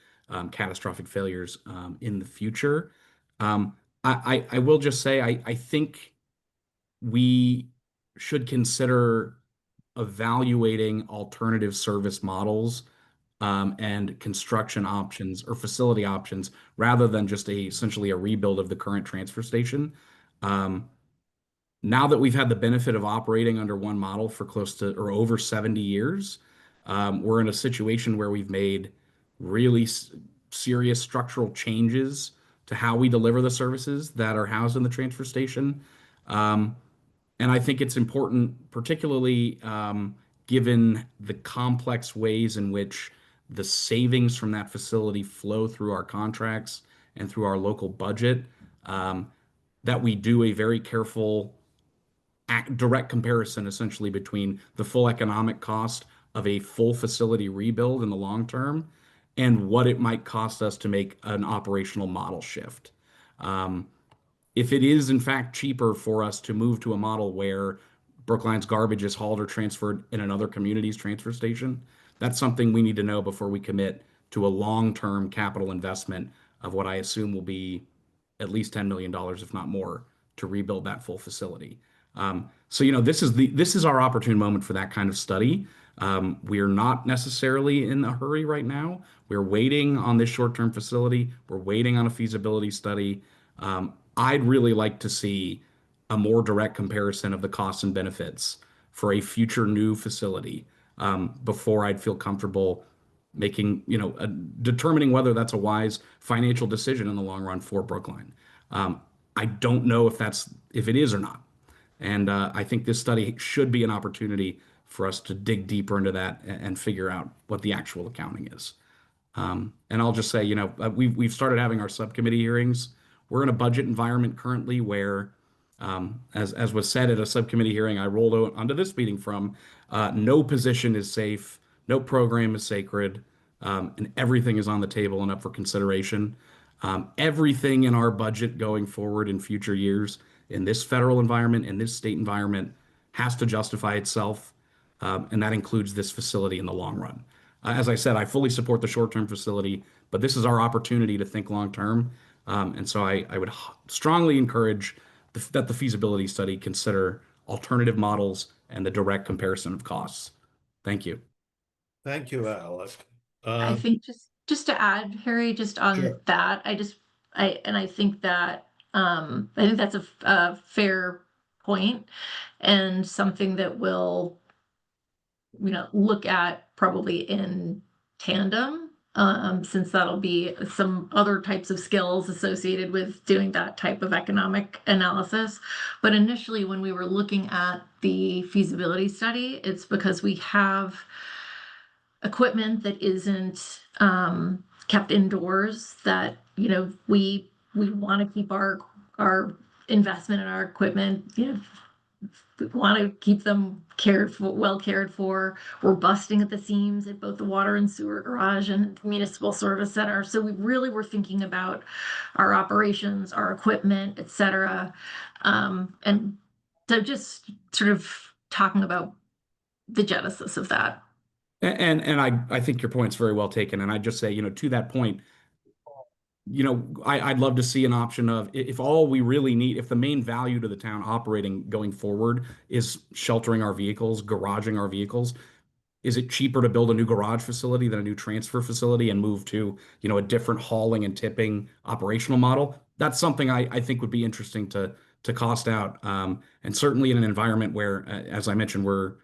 Speaker 10: catastrophic failures in the future. I will just say I think we should consider evaluating alternative service models and construction options or facility options, rather than just essentially a rebuild of the current transfer station. Now that we've had the benefit of operating under one model for close to or over 70 years, we're in a situation where we've made really serious structural changes to how we deliver the services that are housed in the transfer station. And I think it's important, particularly given the complex ways in which the savings from that facility flow through our contracts and through our local budget, that we do a very careful direct comparison essentially between the full economic cost of a full facility rebuild in the long term and what it might cost us to make an operational model shift. If it is in fact cheaper for us to move to a model where Brookline's garbage is hauled or transferred in another community's transfer station, that's something we need to know before we commit to a long-term capital investment of what I assume will be at least $10 million, if not more, to rebuild that full facility. So this is our opportune moment for that kind of study. We are not necessarily in a hurry right now. We're waiting on this short-term facility. We're waiting on a feasibility study. I'd really like to see a more direct comparison of the costs and benefits for a future new facility before I'd feel comfortable making, determining whether that's a wise financial decision in the long run for Brookline. I don't know if it is or not. And I think this study should be an opportunity for us to dig deeper into that and figure out what the actual accounting is. And I'll just say, we've started having our subcommittee hearings. We're in a budget environment currently where, as was said at a subcommittee hearing I rolled onto this meeting from, no position is safe, no program is sacred, and everything is on the table and up for consideration. Everything in our budget going forward in future years, in this federal environment, in this state environment, has to justify itself, and that includes this facility in the long run. As I said, I fully support the short-term facility, but this is our opportunity to think long-term. And so I would strongly encourage that the feasibility study consider alternative models and the direct comparison of costs. Thank you.
Speaker 2: Thank you, Alec.
Speaker 3: I think just to add, Harry, just on
Speaker 2: Sure.
Speaker 3: that, I think that I think that's a fair point, and something that we'll look at probably in tandem since that'll be some other types of skills associated with doing that type of economic analysis. But initially, when we were looking at the feasibility study, it's because we have equipment that isn't kept indoors that, you know, we want to keep our investment in our equipment, you know, we want to keep them well cared for. We're busting at the seams at both the water and sewer garage and municipal service center. So we really were thinking about our operations, our equipment, et cetera. And so just sort of talking about the genesis of that.
Speaker 10: And I think your point's very well taken. And I just say, you know, to that point, you know, I'd love to see an option of if all we really need, if the main value to the town operating going forward is sheltering our vehicles, garaging our vehicles, is it cheaper to build a new garage facility than a new transfer facility and move to, you know, a different hauling and tipping operational model? That's something I think would be interesting to cost out. And certainly in an environment where, as I mentioned, we're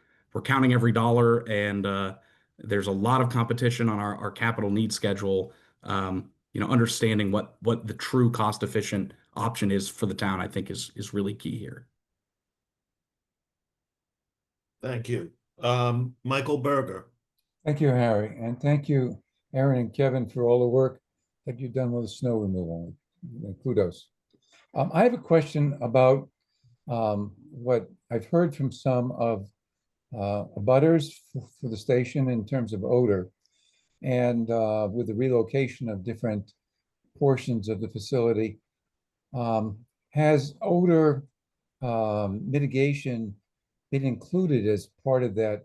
Speaker 10: counting every dollar and there's a lot of competition on our capital needs schedule. You know, understanding what the true cost efficient option is for the town, I think is really key here.
Speaker 2: Thank you. Michael Berger.
Speaker 11: Thank you, Harry, and thank you, Aaron and Kevin, for all the work that you've done with the snow removal. Kudos. I have a question about what I've heard from some of abutters for the station in terms of odor, and with the relocation of different portions of the facility. Has odor mitigation been included as part of that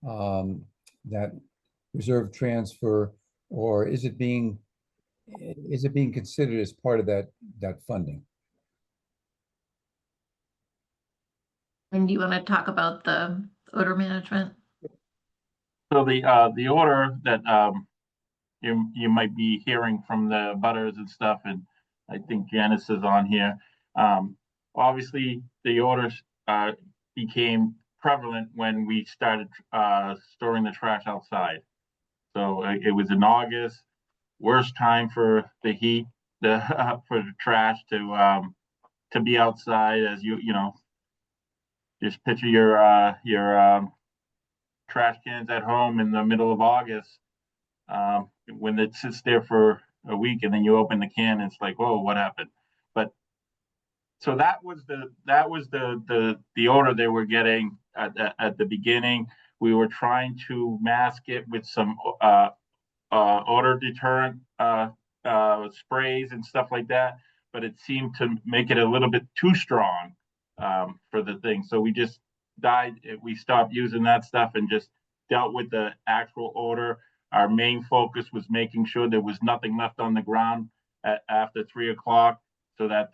Speaker 11: that reserve transfer, or is it being considered as part of that funding?
Speaker 3: And do you want to talk about the odor management?
Speaker 4: So the order that you might be hearing from the butters and stuff, and I think Janice is on here. Obviously, the orders became prevalent when we started storing the trash outside. So it was in August, worst time for the heat, for the trash to be outside. As you know, just picture your trash cans at home in the middle of August, when it sits there for a week and then you open the can and it's like, whoa, what happened? But so that was the order they were getting at the beginning. We were trying to mask it with some odor deterrent sprays and stuff like that, but it seemed to make it a little bit too strong for the thing. So we stopped using that stuff and just dealt with the actual odor. Our main focus was making sure there was nothing left on the ground after 3 o'clock, so that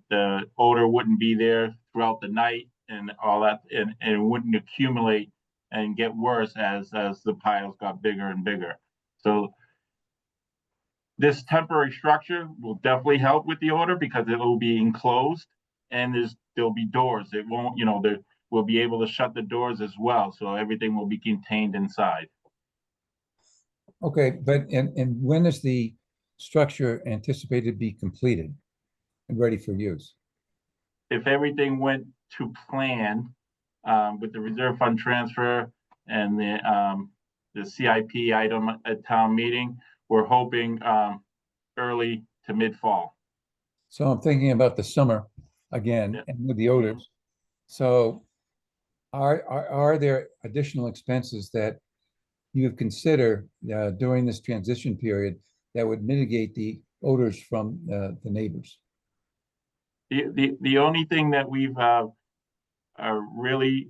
Speaker 4: the odor wouldn't be there throughout the night and all that, and it wouldn't accumulate and get worse as the piles got bigger and bigger. So this temporary structure will definitely help with the odor because it will be enclosed and there'll be doors. It won't, you know, we'll be able to shut the doors as well, so everything will be contained inside.
Speaker 11: Okay, but and when is the structure anticipated to be completed and ready for use?
Speaker 4: If everything went to plan with the reserve fund transfer and the CIP item at town meeting, we're hoping early to mid-fall.
Speaker 11: So I'm thinking about the summer again,
Speaker 4: Yeah.
Speaker 11: and with the odors. So are there additional expenses that you have considered during this transition period that would mitigate the odors from the neighbors?
Speaker 4: The only thing that we've are really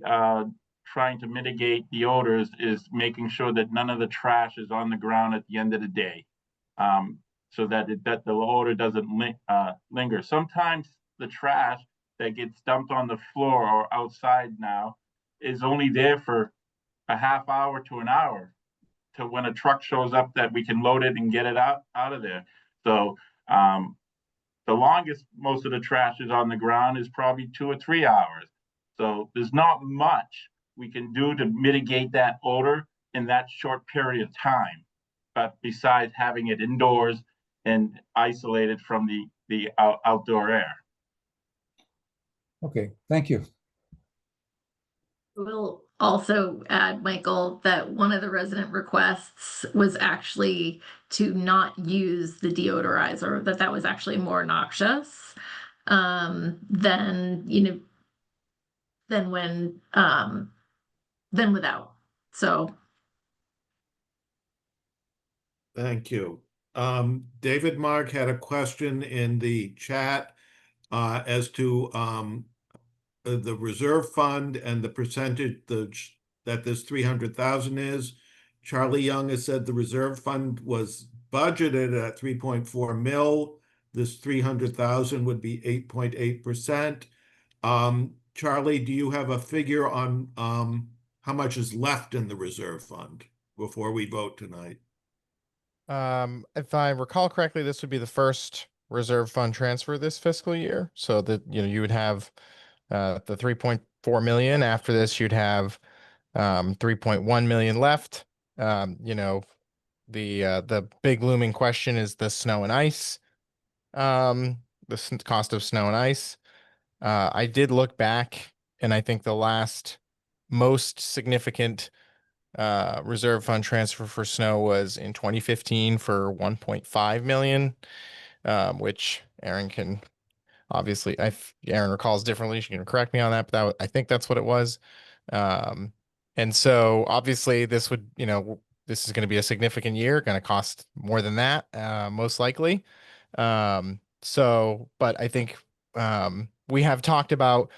Speaker 4: trying to mitigate the odors is making sure that none of the trash is on the ground at the end of the day, so that the odor doesn't linger. Sometimes the trash that gets dumped on the floor or outside now is only there for a half hour to an hour to when a truck shows up that we can load it and get it out of there. So the longest most of the trash is on the ground is probably 2 or 3 hours. So there's not much we can do to mitigate that odor in that short period of time. but besides having it indoors and isolated from the outdoor air.
Speaker 11: Okay, thank you.
Speaker 3: We'll also add, Michael, that one of the resident requests was actually to not use the deodorizer, that was actually more noxious than, than than without. So.
Speaker 2: Thank you. David Mark had a question in the chat as to the reserve fund and the percentage that this 300,000 is. Charlie Young has said the reserve fund was budgeted at 3.4 mil. This 300,000 would be 8.8%. Charlie, do you have a figure on how much is left in the reserve fund before we vote tonight?
Speaker 12: If I recall correctly, this would be the first reserve fund transfer this fiscal year. So that, you would have the 3.4 million. After this, you'd have 3.1 million left. The big looming question is the snow and ice. The cost of snow and ice. I did look back, and I think the last most significant reserve fund transfer for snow was in 2015 for 1.5 million, which Aaron can obviously, Aaron recalls differently. She can correct me on that, but I think that's what it was. And so obviously this would, this is going to be a significant year, going to cost more than that, most likely. But I think we have talked about,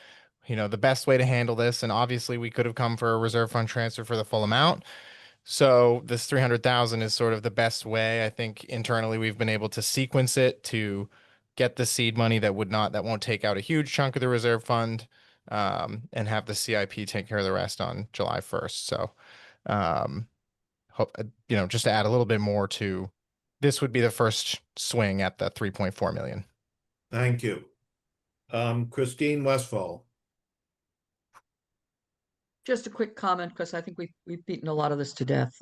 Speaker 12: the best way to handle this, and obviously we could have come for a reserve fund transfer for the full amount. So this 300,000 is sort of the best way. I think internally we've been able to sequence it to get the seed money that won't take out a huge chunk of the reserve fund, and have the CIP take care of the rest on July 1st. So, just to add a little bit more to, this would be the first swing at the 3.4 million.
Speaker 2: Thank you. Christine Westfall.
Speaker 7: Just a quick comment, because I think we've beaten a lot of this to death.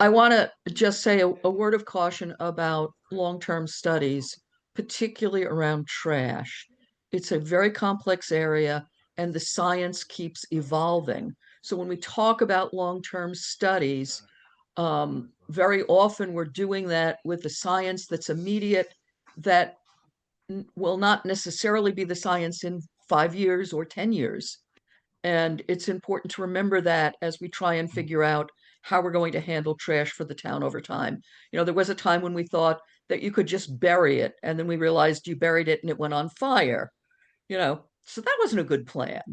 Speaker 7: I want to just say a word of caution about long-term studies, particularly around trash. It's a very complex area, and the science keeps evolving. So when we talk about long-term studies, very often we're doing that with the science that's immediate, that will not necessarily be the science in 5 years or 10 years. And it's important to remember that as we try and figure out how we're going to handle trash for the town over time. There was a time when we thought that you could just bury it, and then we realized you buried it and it went on fire. So that wasn't a good plan.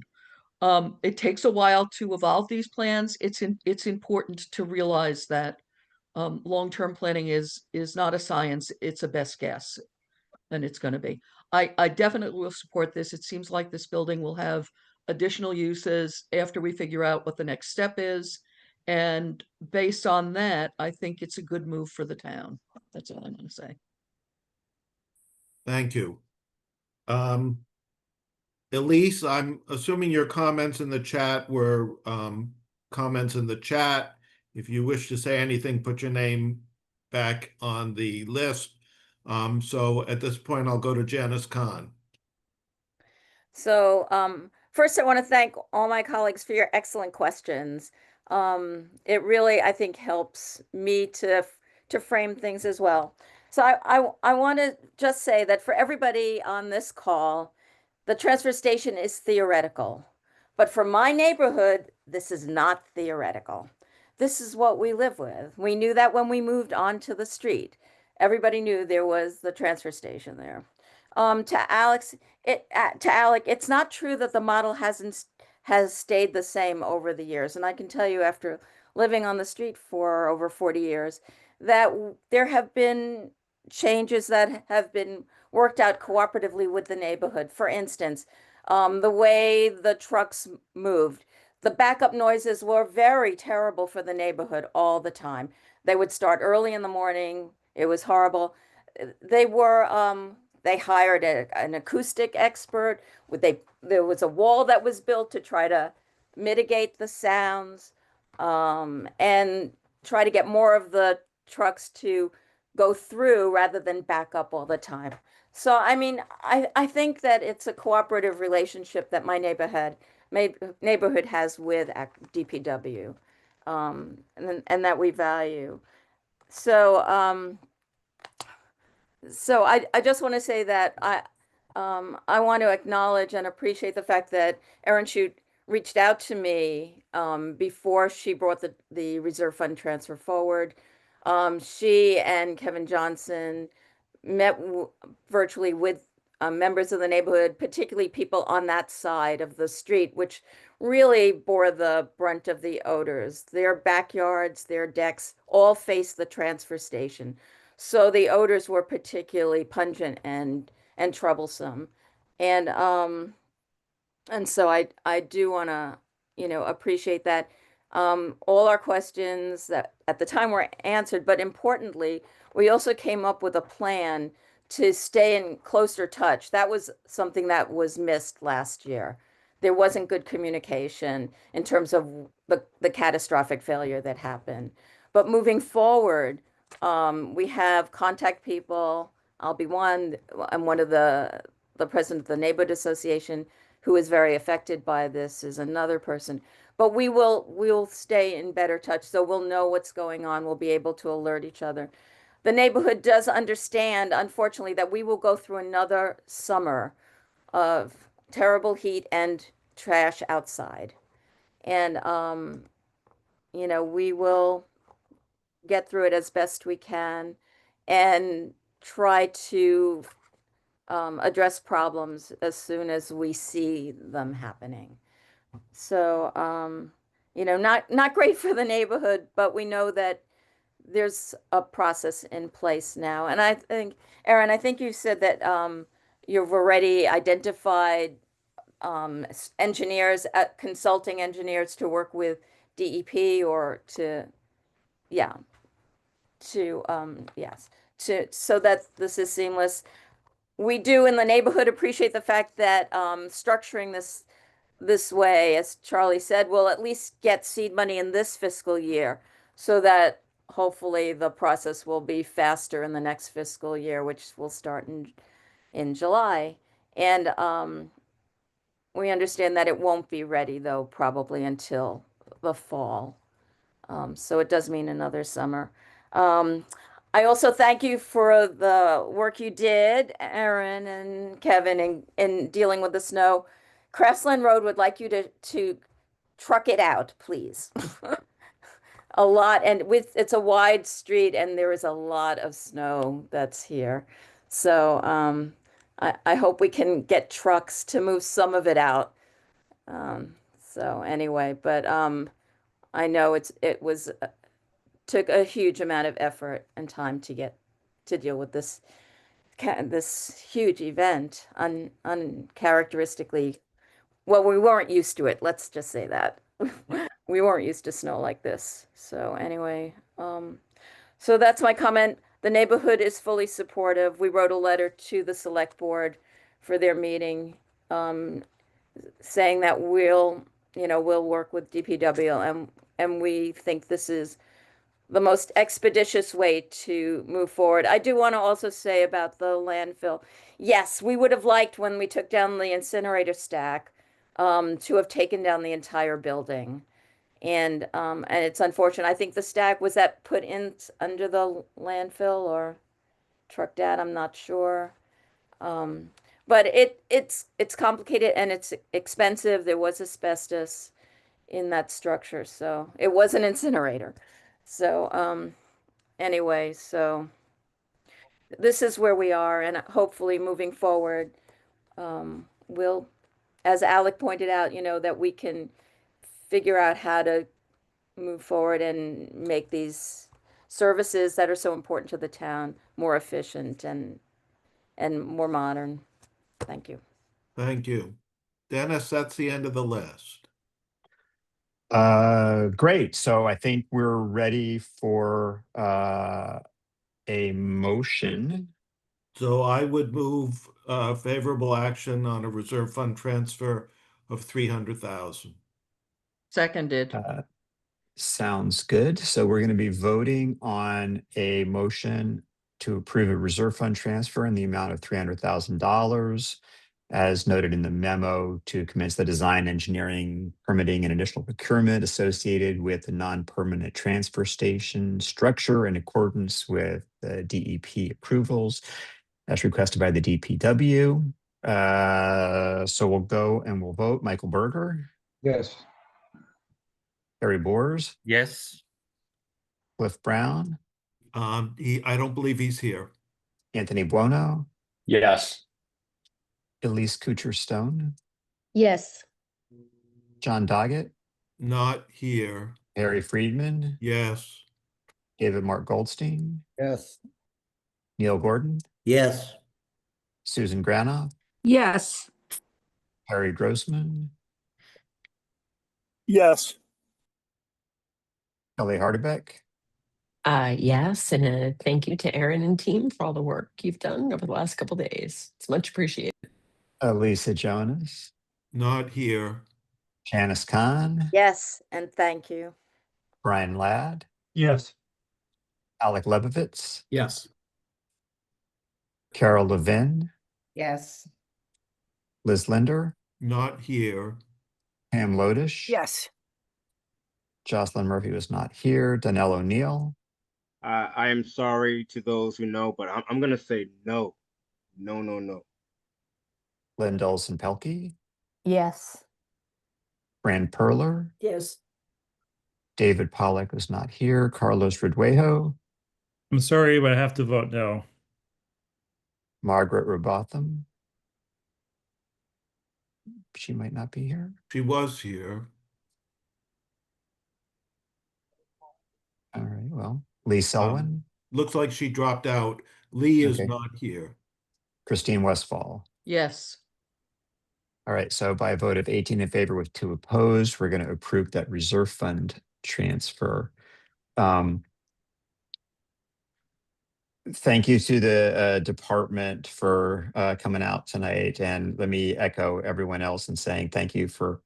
Speaker 7: It takes a while to evolve these plans. It's important to realize that long-term planning is not a science, it's a best guess, and it's going to be. I definitely will support this. It seems like this building will have additional uses after we figure out what the next step is. And based on that, I think it's a good move for the town. That's all I'm going to say.
Speaker 2: Thank you. Elise, I'm assuming your comments in the chat were comments in the chat. If you wish to say anything, put your name back on the list. So at this point, I'll go to Janice Kahn.
Speaker 6: So first, I want to thank all my colleagues for your excellent questions. It really, I think, helps me to frame things as well. So I want to just say that for everybody on this call, the transfer station is theoretical. But for my neighborhood, this is not theoretical. This is what we live with. We knew that when we moved onto the street. Everybody knew there was the transfer station there. To Alec, it's not true that the model has stayed the same over the years. And I can tell you, after living on the street for over 40 years, that there have been changes that have been worked out cooperatively with the neighborhood. For instance, the way the trucks moved. The backup noises were very terrible for the neighborhood all the time. They would start early in the morning. It was horrible. They hired an acoustic expert. There was a wall that was built to try to mitigate the sounds. And try to get more of the trucks to go through rather than back up all the time. So, I mean, I think that it's a cooperative relationship that my neighborhood has with DPW, and that we value. So, I just want to say that I want to acknowledge and appreciate the fact that Erin Shute reached out to me before she brought the reserve fund transfer forward. She and Kevin Johnson met virtually with members of the neighborhood, particularly people on that side of the street, which really bore the brunt of the odors. Their backyards, their decks all face the transfer station. So the odors were particularly pungent and troublesome. And so I do want to, appreciate that all our questions that at the time were answered, but importantly, we also came up with a plan to stay in closer touch. That was something that was missed last year. There wasn't good communication in terms of the catastrophic failure that happened. But moving forward, we have contact people. I'll be one. I'm one of the president of the Neighborhood Association who is very affected by this is another person. But we'll stay in better touch, so we'll know what's going on. We'll be able to alert each other. The neighborhood does understand, unfortunately, that we will go through another summer of terrible heat and trash outside. And, we will get through it as best we can and try to address problems as soon as we see them happening. So, not great for the neighborhood, but we know that there's a process in place now. And I think, Erin, I think you said that you've already identified engineers, consulting engineers to work with DEP or yes, so that this is seamless. We do in the neighborhood appreciate the fact that structuring this way, as Charlie said, will at least get seed money in this fiscal year so that hopefully the process will be faster in the next fiscal year, which will start in July. And we understand that it won't be ready, though, probably until the fall. So it does mean another summer. I also thank you for the work you did, Erin and Kevin, in dealing with the snow. Craftsland Road would like you to truck it out, please. A lot, and it's a wide street, and there is a lot of snow that's here. So I hope we can get trucks to move some of it out. So anyway, but I know took a huge amount of effort and time to deal with this huge event, uncharacteristically. Well, we weren't used to it. Let's just say that. We weren't used to snow like this. So anyway, so that's my comment. The neighborhood is fully supportive. We wrote a letter to the select board for their meeting, saying that we'll work with DPW and we think this is the most expeditious way to move forward. I do want to also say about the landfill. Yes, we would have liked when we took down the incinerator stack to have taken down the entire building. And it's unfortunate. I think the stack was that put in under the landfill or trucked out. I'm not sure. But it's complicated and it's expensive. There was asbestos in that structure, so it was an incinerator. So anyway, so this is where we are, and hopefully moving forward, we'll, as Alec pointed out, that we can figure out how to move forward and make these services that are so important to the town more efficient and more modern. Thank you.
Speaker 2: Thank you. Dennis, that's the end of the list.
Speaker 1: Great. So I think we're ready for a motion.
Speaker 2: So I would move favorable action on a reserve fund transfer of 300,000.
Speaker 7: Seconded.
Speaker 1: Sounds good. So we're going to be voting on a motion to approve a reserve fund transfer in the amount of $300,000 as noted in the memo to commence the design, engineering, permitting, and additional procurement associated with the non-permanent transfer station structure in accordance with the DEP approvals as requested by the DPW. So we'll go and we'll vote. Michael Berger,
Speaker 11: Yes.
Speaker 1: Harry Boers,
Speaker 13: Yes.
Speaker 1: Cliff Brown,
Speaker 2: I don't believe he's here.
Speaker 1: Anthony Buono,
Speaker 8: Yes.
Speaker 1: Elise Kuchar Stone,
Speaker 14: Yes.
Speaker 1: John Doggett,
Speaker 2: Not here.
Speaker 1: Harry Friedman,
Speaker 2: Yes.
Speaker 1: David Mark Goldstein,
Speaker 13: Yes.
Speaker 1: Neil Gordon,
Speaker 13: Yes.
Speaker 1: Susan Granoff,
Speaker 14: Yes.
Speaker 1: Harry Grossman,
Speaker 13: Yes.
Speaker 1: Kelly Hardebeck,
Speaker 14: Yes, and thank you to Aaron and team for all the work you've done over the last couple days. It's much appreciated.
Speaker 1: Lisa Jonas,
Speaker 2: Not here.
Speaker 1: Janice Kahn,
Speaker 6: Yes, and thank you.
Speaker 1: Brian Ladd,
Speaker 13: Yes.
Speaker 1: Alec Lebovitz,
Speaker 10: Yes.
Speaker 1: Carol Levin,
Speaker 14: Yes.
Speaker 1: Liz Linder,
Speaker 2: Not here.
Speaker 1: Pam Lodish.
Speaker 14: Yes.
Speaker 1: Jocelyn Murphy was not here. Danelle O'Neill,
Speaker 5: I am sorry to those who know, but I'm gonna say no. No, no, no.
Speaker 1: Lynn Dolson Pelkey,
Speaker 14: Yes.
Speaker 1: Fran Perler,
Speaker 14: Yes.
Speaker 1: David Pollack was not here. Carlos Reduejo,
Speaker 9: I'm sorry, but I have to vote no.
Speaker 1: Margaret Robotham. She might not be here.
Speaker 2: She was here.
Speaker 1: All right, well, Lee Selwyn,
Speaker 2: Looks like she dropped out. Lee is
Speaker 1: Okay.
Speaker 2: not here.
Speaker 1: Christine Westfall.
Speaker 7: Yes.
Speaker 1: All right, so by a vote of 18 in favor with 2 opposed, we're going to approve that reserve fund transfer. Thank you to the department for coming out tonight. And let me echo everyone else in saying thank you for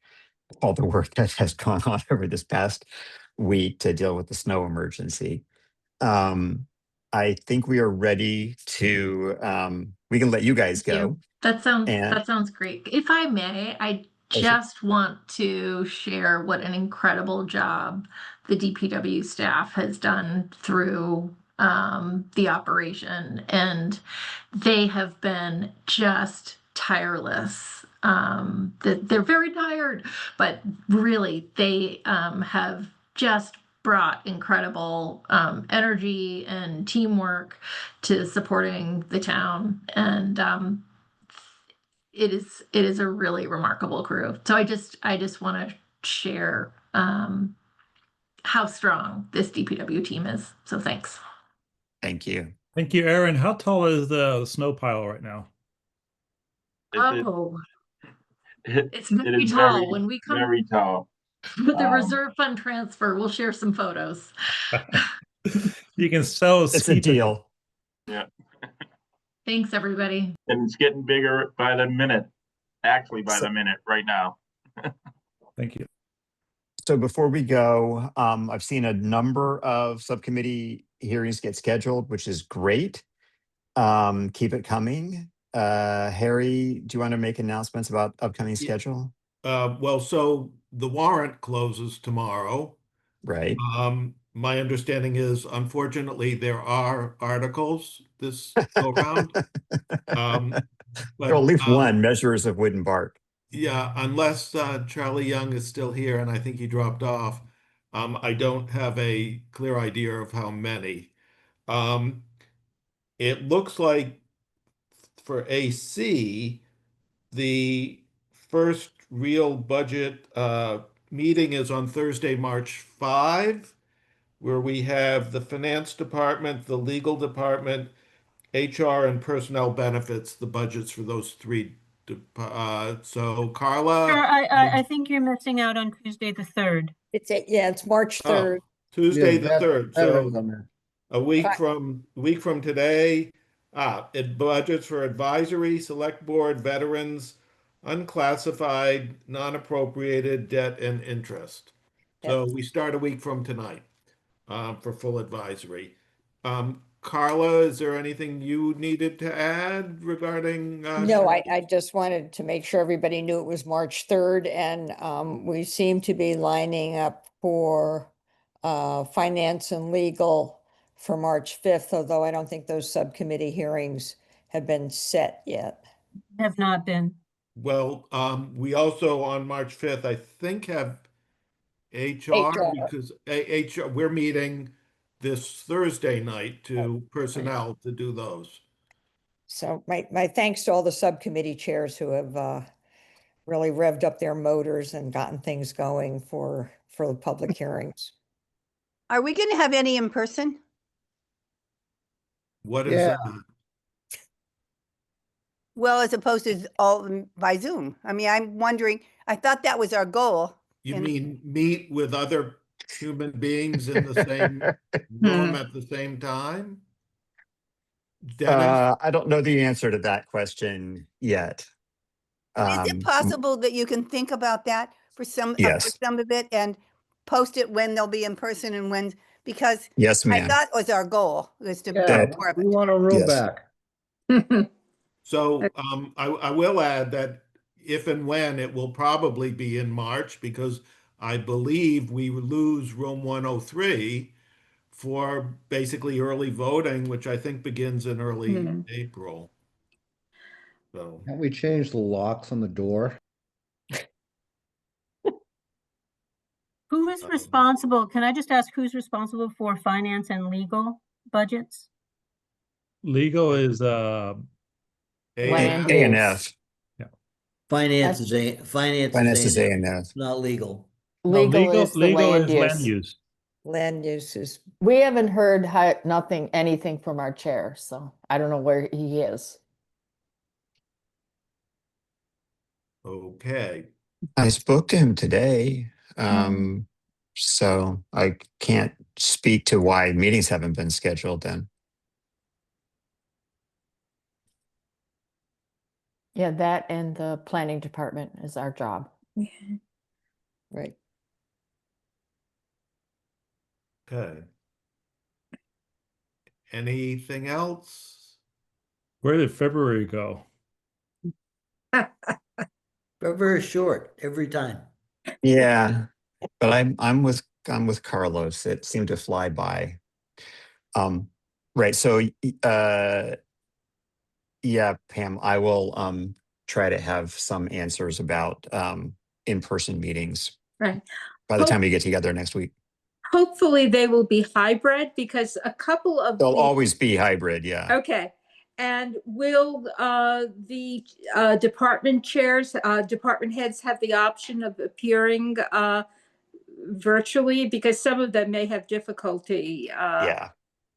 Speaker 1: all the work that has gone on over this past week to deal with the snow emergency. I think we are ready to, we can let you guys
Speaker 3: Thank you.
Speaker 1: go.
Speaker 3: That
Speaker 1: And-
Speaker 3: sounds great. If I may, I
Speaker 1: Yes,
Speaker 3: just want to share what an incredible job the DPW staff has done through the operation, and they have been just tireless. They're very tired, but really they have just brought incredible energy and teamwork to supporting the town, and it is a really remarkable crew. So I just want to share how strong this DPW team is. So thanks.
Speaker 1: Thank you.
Speaker 9: Thank you, Aaron. How tall is the snow pile right now?
Speaker 3: Oh, it's
Speaker 4: It
Speaker 3: very
Speaker 4: is
Speaker 3: tall. When we come
Speaker 4: very tall.
Speaker 3: with the
Speaker 4: Um,
Speaker 3: reserve fund transfer, we'll share some photos.
Speaker 9: You can sell a
Speaker 1: It's a
Speaker 9: ski
Speaker 1: deal.
Speaker 3: Thanks, everybody.
Speaker 4: And it's getting bigger by the minute, actually by
Speaker 1: So-
Speaker 4: the minute right now.
Speaker 9: Thank you.
Speaker 1: So before we go, I've seen a number of subcommittee hearings get scheduled, which is great. Keep it coming. Harry, do you want to make announcements about upcoming
Speaker 2: Yeah.
Speaker 1: schedule?
Speaker 2: Well, so the warrant closes tomorrow.
Speaker 1: Right.
Speaker 2: My understanding is unfortunately there are articles this go round. But
Speaker 1: At least one, Measures of Wood and Bark.
Speaker 2: yeah, unless Charlie Young is still here, and I think he dropped off, I don't have a clear idea of how many. It looks like for AC, the first real budget meeting is on Thursday, March 5, where we have the finance department, the legal department, HR, and personnel benefits, the budgets for those three. So Carla.
Speaker 15: Sure, I think you're missing out on Tuesday the 3rd.
Speaker 14: It's March
Speaker 2: Oh,
Speaker 14: 3rd.
Speaker 2: Tuesday
Speaker 13: Yeah,
Speaker 2: the
Speaker 13: that-
Speaker 2: 3rd.
Speaker 13: that
Speaker 2: So
Speaker 13: is on there.
Speaker 2: a week
Speaker 14: Right.
Speaker 2: from today, it budgets for advisory, select board, veterans, unclassified, non-appropriated debt and interest. So we start a week from tonight for full advisory. Carla, is there anything you needed to add regarding?
Speaker 13: No, I just wanted to make sure everybody knew it was March 3rd, and we seem to be lining up for finance and legal for March 5th, although I don't think those subcommittee hearings have been set yet.
Speaker 15: Have not been.
Speaker 2: Well, we also on March 5th, I think, have HR because HR, we're meeting this Thursday night to personnel to do those.
Speaker 13: So my thanks to all the subcommittee chairs who have really revved up their motors and gotten things going for the public hearings.
Speaker 16: Are we going to have any in person?
Speaker 2: What is that?
Speaker 16: Well, as opposed to all by Zoom. I mean, I'm wondering, I thought that was our goal.
Speaker 2: You
Speaker 16: And-
Speaker 2: mean meet with other human beings in the same room at the same time? Dennis?
Speaker 1: I don't know the answer to that question yet.
Speaker 16: Is it possible that you can think about that for some of it and post it when they'll be in person and when, because
Speaker 1: Yes,
Speaker 16: I
Speaker 1: ma'am.
Speaker 16: thought was our goal was to
Speaker 1: Yeah,
Speaker 16: do more of
Speaker 17: We
Speaker 16: it.
Speaker 17: want a room
Speaker 1: Yes.
Speaker 17: back.
Speaker 2: So I will add that if and when it will probably be in March, because I believe we lose room 103 for basically early voting, which I think begins in early April. So
Speaker 17: Can't we change the locks on the door?
Speaker 15: Who is responsible? Can I just ask who's responsible for finance and legal budgets?
Speaker 9: Legal is
Speaker 1: A and F.
Speaker 17: Finance is
Speaker 1: Finance is A and F.
Speaker 17: not legal.
Speaker 9: No,
Speaker 18: Legal is the land
Speaker 9: land
Speaker 18: use.
Speaker 9: use.
Speaker 13: Land use is,
Speaker 18: We haven't heard anything from our chair, so I don't know where he is.
Speaker 2: okay.
Speaker 1: I spoke to him today. So I can't speak to why meetings haven't been scheduled then.
Speaker 18: Yeah, that and the planning department is our job.
Speaker 13: right.
Speaker 2: Okay. Anything else?
Speaker 9: Where did February go?
Speaker 17: Very short every time.
Speaker 1: Yeah, but I'm with Carlos. It seemed to fly by. Right. So yeah, Pam, I will try to have some answers about in-person meetings
Speaker 19: Right.
Speaker 1: by the time we get together next week.
Speaker 19: Hopefully they will be hybrid because a couple of
Speaker 1: They'll
Speaker 19: the-
Speaker 1: always be hybrid, yeah.
Speaker 19: Okay. And will the department chairs, department heads have the option of appearing virtually? Because some of them may have difficulty.
Speaker 1: Yeah.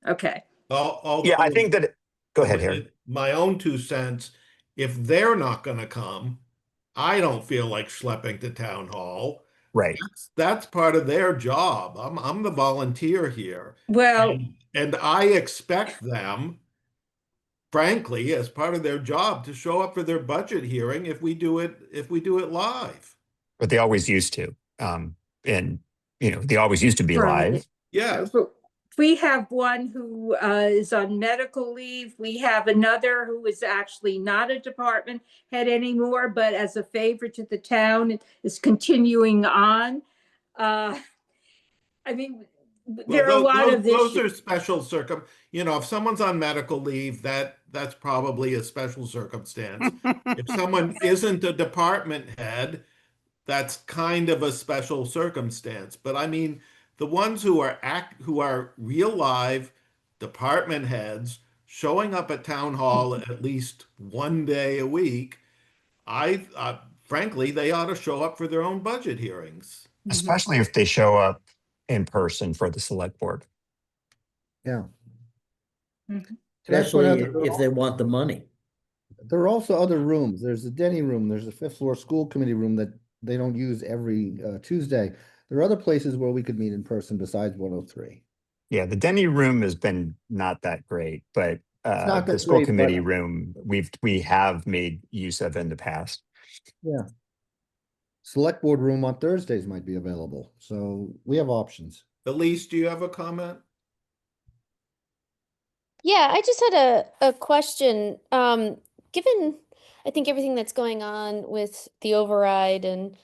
Speaker 19: Okay.
Speaker 1: Yeah, I think that, go ahead, Harry.
Speaker 2: My own 2 cents, if they're not going to come, I don't feel like schlepping to town hall.
Speaker 1: Right.
Speaker 2: That's part of their job. I'm the volunteer here.
Speaker 19: Well,
Speaker 2: and I expect them, frankly, as part of their job, to show up for their budget hearing if we do it live.
Speaker 1: But they always used to. And they always used to be
Speaker 19: Right.
Speaker 1: live.
Speaker 2: Yeah.
Speaker 19: We have one who is on medical leave. We have another who is actually not a department head anymore, but as a favor to the town is continuing on. I mean, there are a lot of
Speaker 2: those
Speaker 19: issues.
Speaker 2: are special if someone's on medical leave, that's probably a special circumstance. If someone isn't a department head, that's kind of a special circumstance. But I mean, the ones who are real live department heads showing up at town hall at least one day a week, frankly, they ought to show up for their own budget hearings.
Speaker 1: Especially if they show up in person for the select board.
Speaker 17: Yeah.
Speaker 20: Especially if they want the money.
Speaker 17: There are also other rooms. There's the Denny room. There's the 5th floor school committee room that they don't use every Tuesday. There are other places where we could meet in person besides 103.
Speaker 1: Yeah, the Denny room has been not that great, but
Speaker 17: not
Speaker 1: the
Speaker 17: that
Speaker 1: school
Speaker 17: great,
Speaker 1: committee
Speaker 17: but-
Speaker 1: room we have made use of in the past.
Speaker 17: Yeah. select board room on Thursdays might be available. So we have options.
Speaker 2: Elise, do you have a comment?
Speaker 21: Yeah, I just had a question. Given, I think everything that's going on with the override and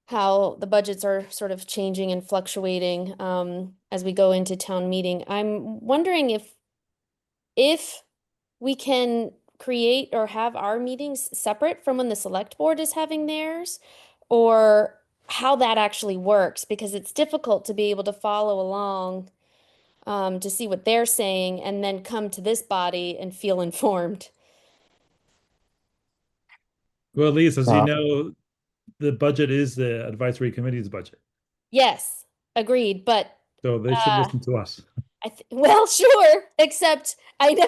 Speaker 21: how the budgets are sort of changing and fluctuating as we go into town meeting, I'm wondering if we can create or have our meetings separate from when the select board is having theirs, or how that actually works, because it's difficult to be able to follow along to see what they're saying and then come to this body and feel informed.
Speaker 9: Well, Lisa, as you know, the budget is the advisory committee's budget.
Speaker 21: Yes, agreed, but
Speaker 9: so they should listen to us.
Speaker 21: Well, sure, except I know.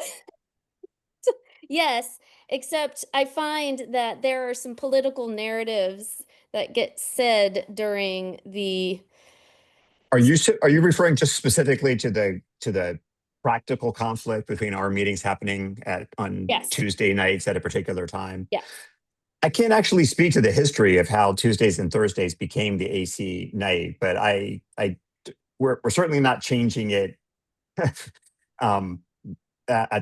Speaker 21: Yes, except I find that there are some political narratives that get said during the.
Speaker 1: Are you referring just specifically to the practical conflict between our meetings happening on Tuesday nights at a particular time?
Speaker 21: Yeah.
Speaker 1: I can't actually speak to the history of how Tuesdays and Thursdays became the AC night, but we're certainly not changing it at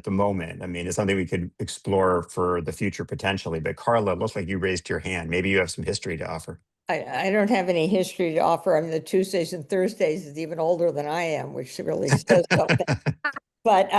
Speaker 1: the moment. I mean, it's something we could explore for the future potentially. But Carla, it looks like you raised your hand. Maybe you have some history to offer.
Speaker 13: I don't have any history to offer. I mean, the Tuesdays and Thursdays is even older than I am, which really says something. But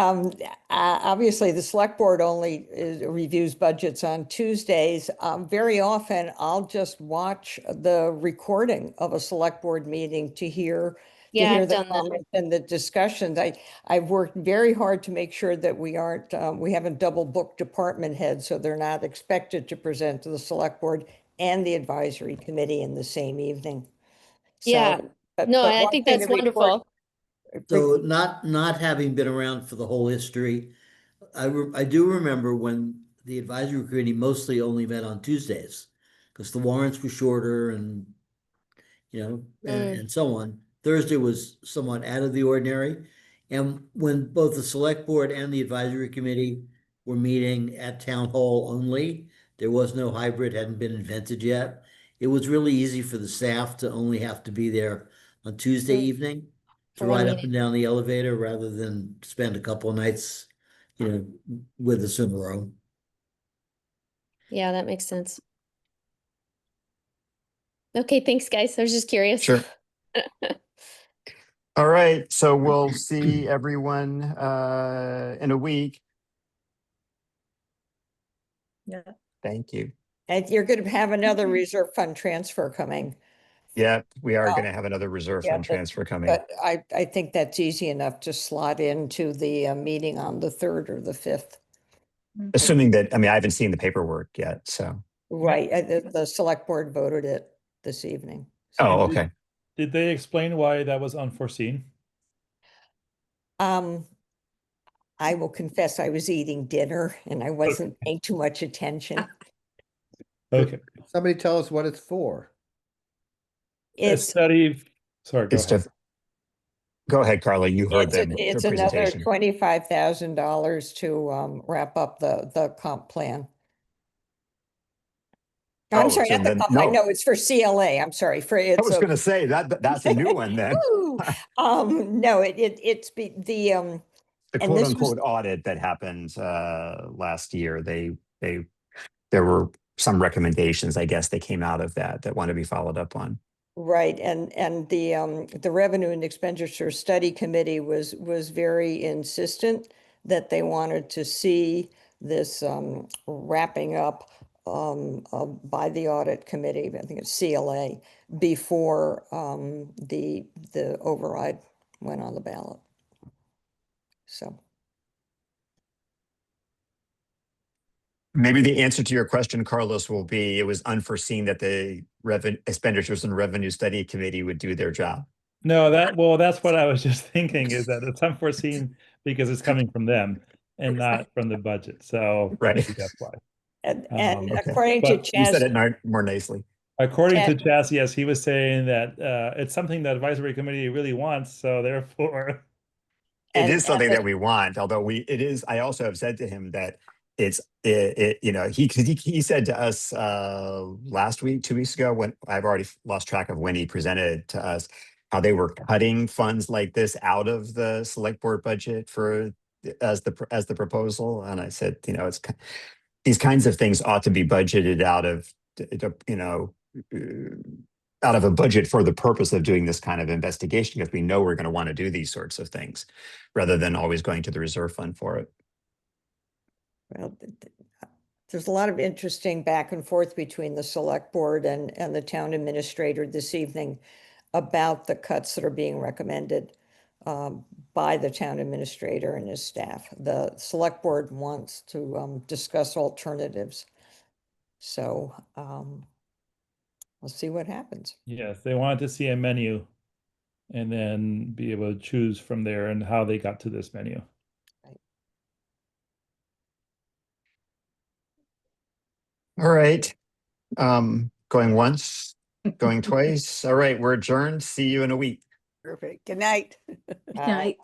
Speaker 13: obviously, the select board only reviews budgets on Tuesdays. Very often, I'll just watch the recording of a select board meeting to hear the comments and the discussions. I've worked very hard to make sure that we haven't double booked department heads, so they're not expected to present to the select board and the advisory committee in the same evening. So,
Speaker 21: yeah, I think that's wonderful.
Speaker 20: So not having been around for the whole history, I do remember when the advisory committee mostly only met on Tuesdays because the warrants were shorter and, and so on. Thursday was somewhat out of the ordinary. And when both the select board and the advisory committee were meeting at town hall only, there was no hybrid, hadn't been invented yet. It was really easy for the staff to only have to be there on Tuesday evening to ride up and down the elevator rather than spend a couple of nights, with us in a row.
Speaker 21: Yeah, that makes sense. Okay, thanks, guys. I was just curious.
Speaker 1: Sure. All right, so we'll see everyone in a week.
Speaker 13: Yeah.
Speaker 1: Thank you.
Speaker 13: And you're going to have another reserve fund transfer coming.
Speaker 1: Yeah, we are going to have another reserve fund transfer coming.
Speaker 13: But I think that's easy enough to slot into the meeting on the 3rd or the 5th.
Speaker 1: Assuming that, I haven't seen the paperwork yet, so.
Speaker 13: Right, the select board voted it this evening.
Speaker 1: Oh, okay.
Speaker 9: Did they explain why that was unforeseen?
Speaker 13: I will confess I was eating dinner and I wasn't paying too much attention.
Speaker 9: Okay.
Speaker 17: Somebody tell us what it's for.
Speaker 13: It's
Speaker 9: study. Sorry, go ahead.
Speaker 1: Go ahead, Carla. You heard
Speaker 13: it's another $25,000 to wrap up the comp plan. I'm sorry, not the comp plan. No, it's for CLA. I'm sorry.
Speaker 1: I was going to say that's a new one then.
Speaker 13: No, it's the
Speaker 1: quote unquote audit that happened last year. There were some recommendations, I guess, that came out of that want to be followed up on.
Speaker 13: Right, and the Revenue and Expenditure Study Committee was very insistent that they wanted to see this wrapping up by the audit committee, I think it's CLA, before the override went on the ballot. So.
Speaker 1: Maybe the answer to your question, Carlos, will be it was unforeseen that the Expenditures and Revenue Study Committee would do their job.
Speaker 9: No, that's what I was just thinking, is that it's unforeseen because it's coming from them and not from the budget. So maybe that's why.
Speaker 13: And according to Chaz,
Speaker 1: you said it more nicely.
Speaker 9: According to Chaz, yes, he was saying that it's something the advisory committee really wants. So therefore,
Speaker 1: it is something that we want. Although I also have said to him that he said to us last week, 2 weeks ago, when I've already lost track of when he presented to us, how they were cutting funds like this out of the select board budget for as the proposal. And I said, it's these kinds of things ought to be budgeted out of out of a budget for the purpose of doing this kind of investigation, because we know we're going to want to do these sorts of things rather than always going to the reserve fund for it.
Speaker 13: Well, there's a lot of interesting back and forth between the select board and the town administrator this evening about the cuts that are being recommended by the town administrator and his staff. The select board wants to discuss alternatives. So we'll see what happens.
Speaker 9: Yes, they wanted to see a menu and then be able to choose from there and how they got to this menu.
Speaker 1: All right. Going once, going twice. All right, we're adjourned. See you in a week.
Speaker 16: Perfect. Good night.
Speaker 19: Good night.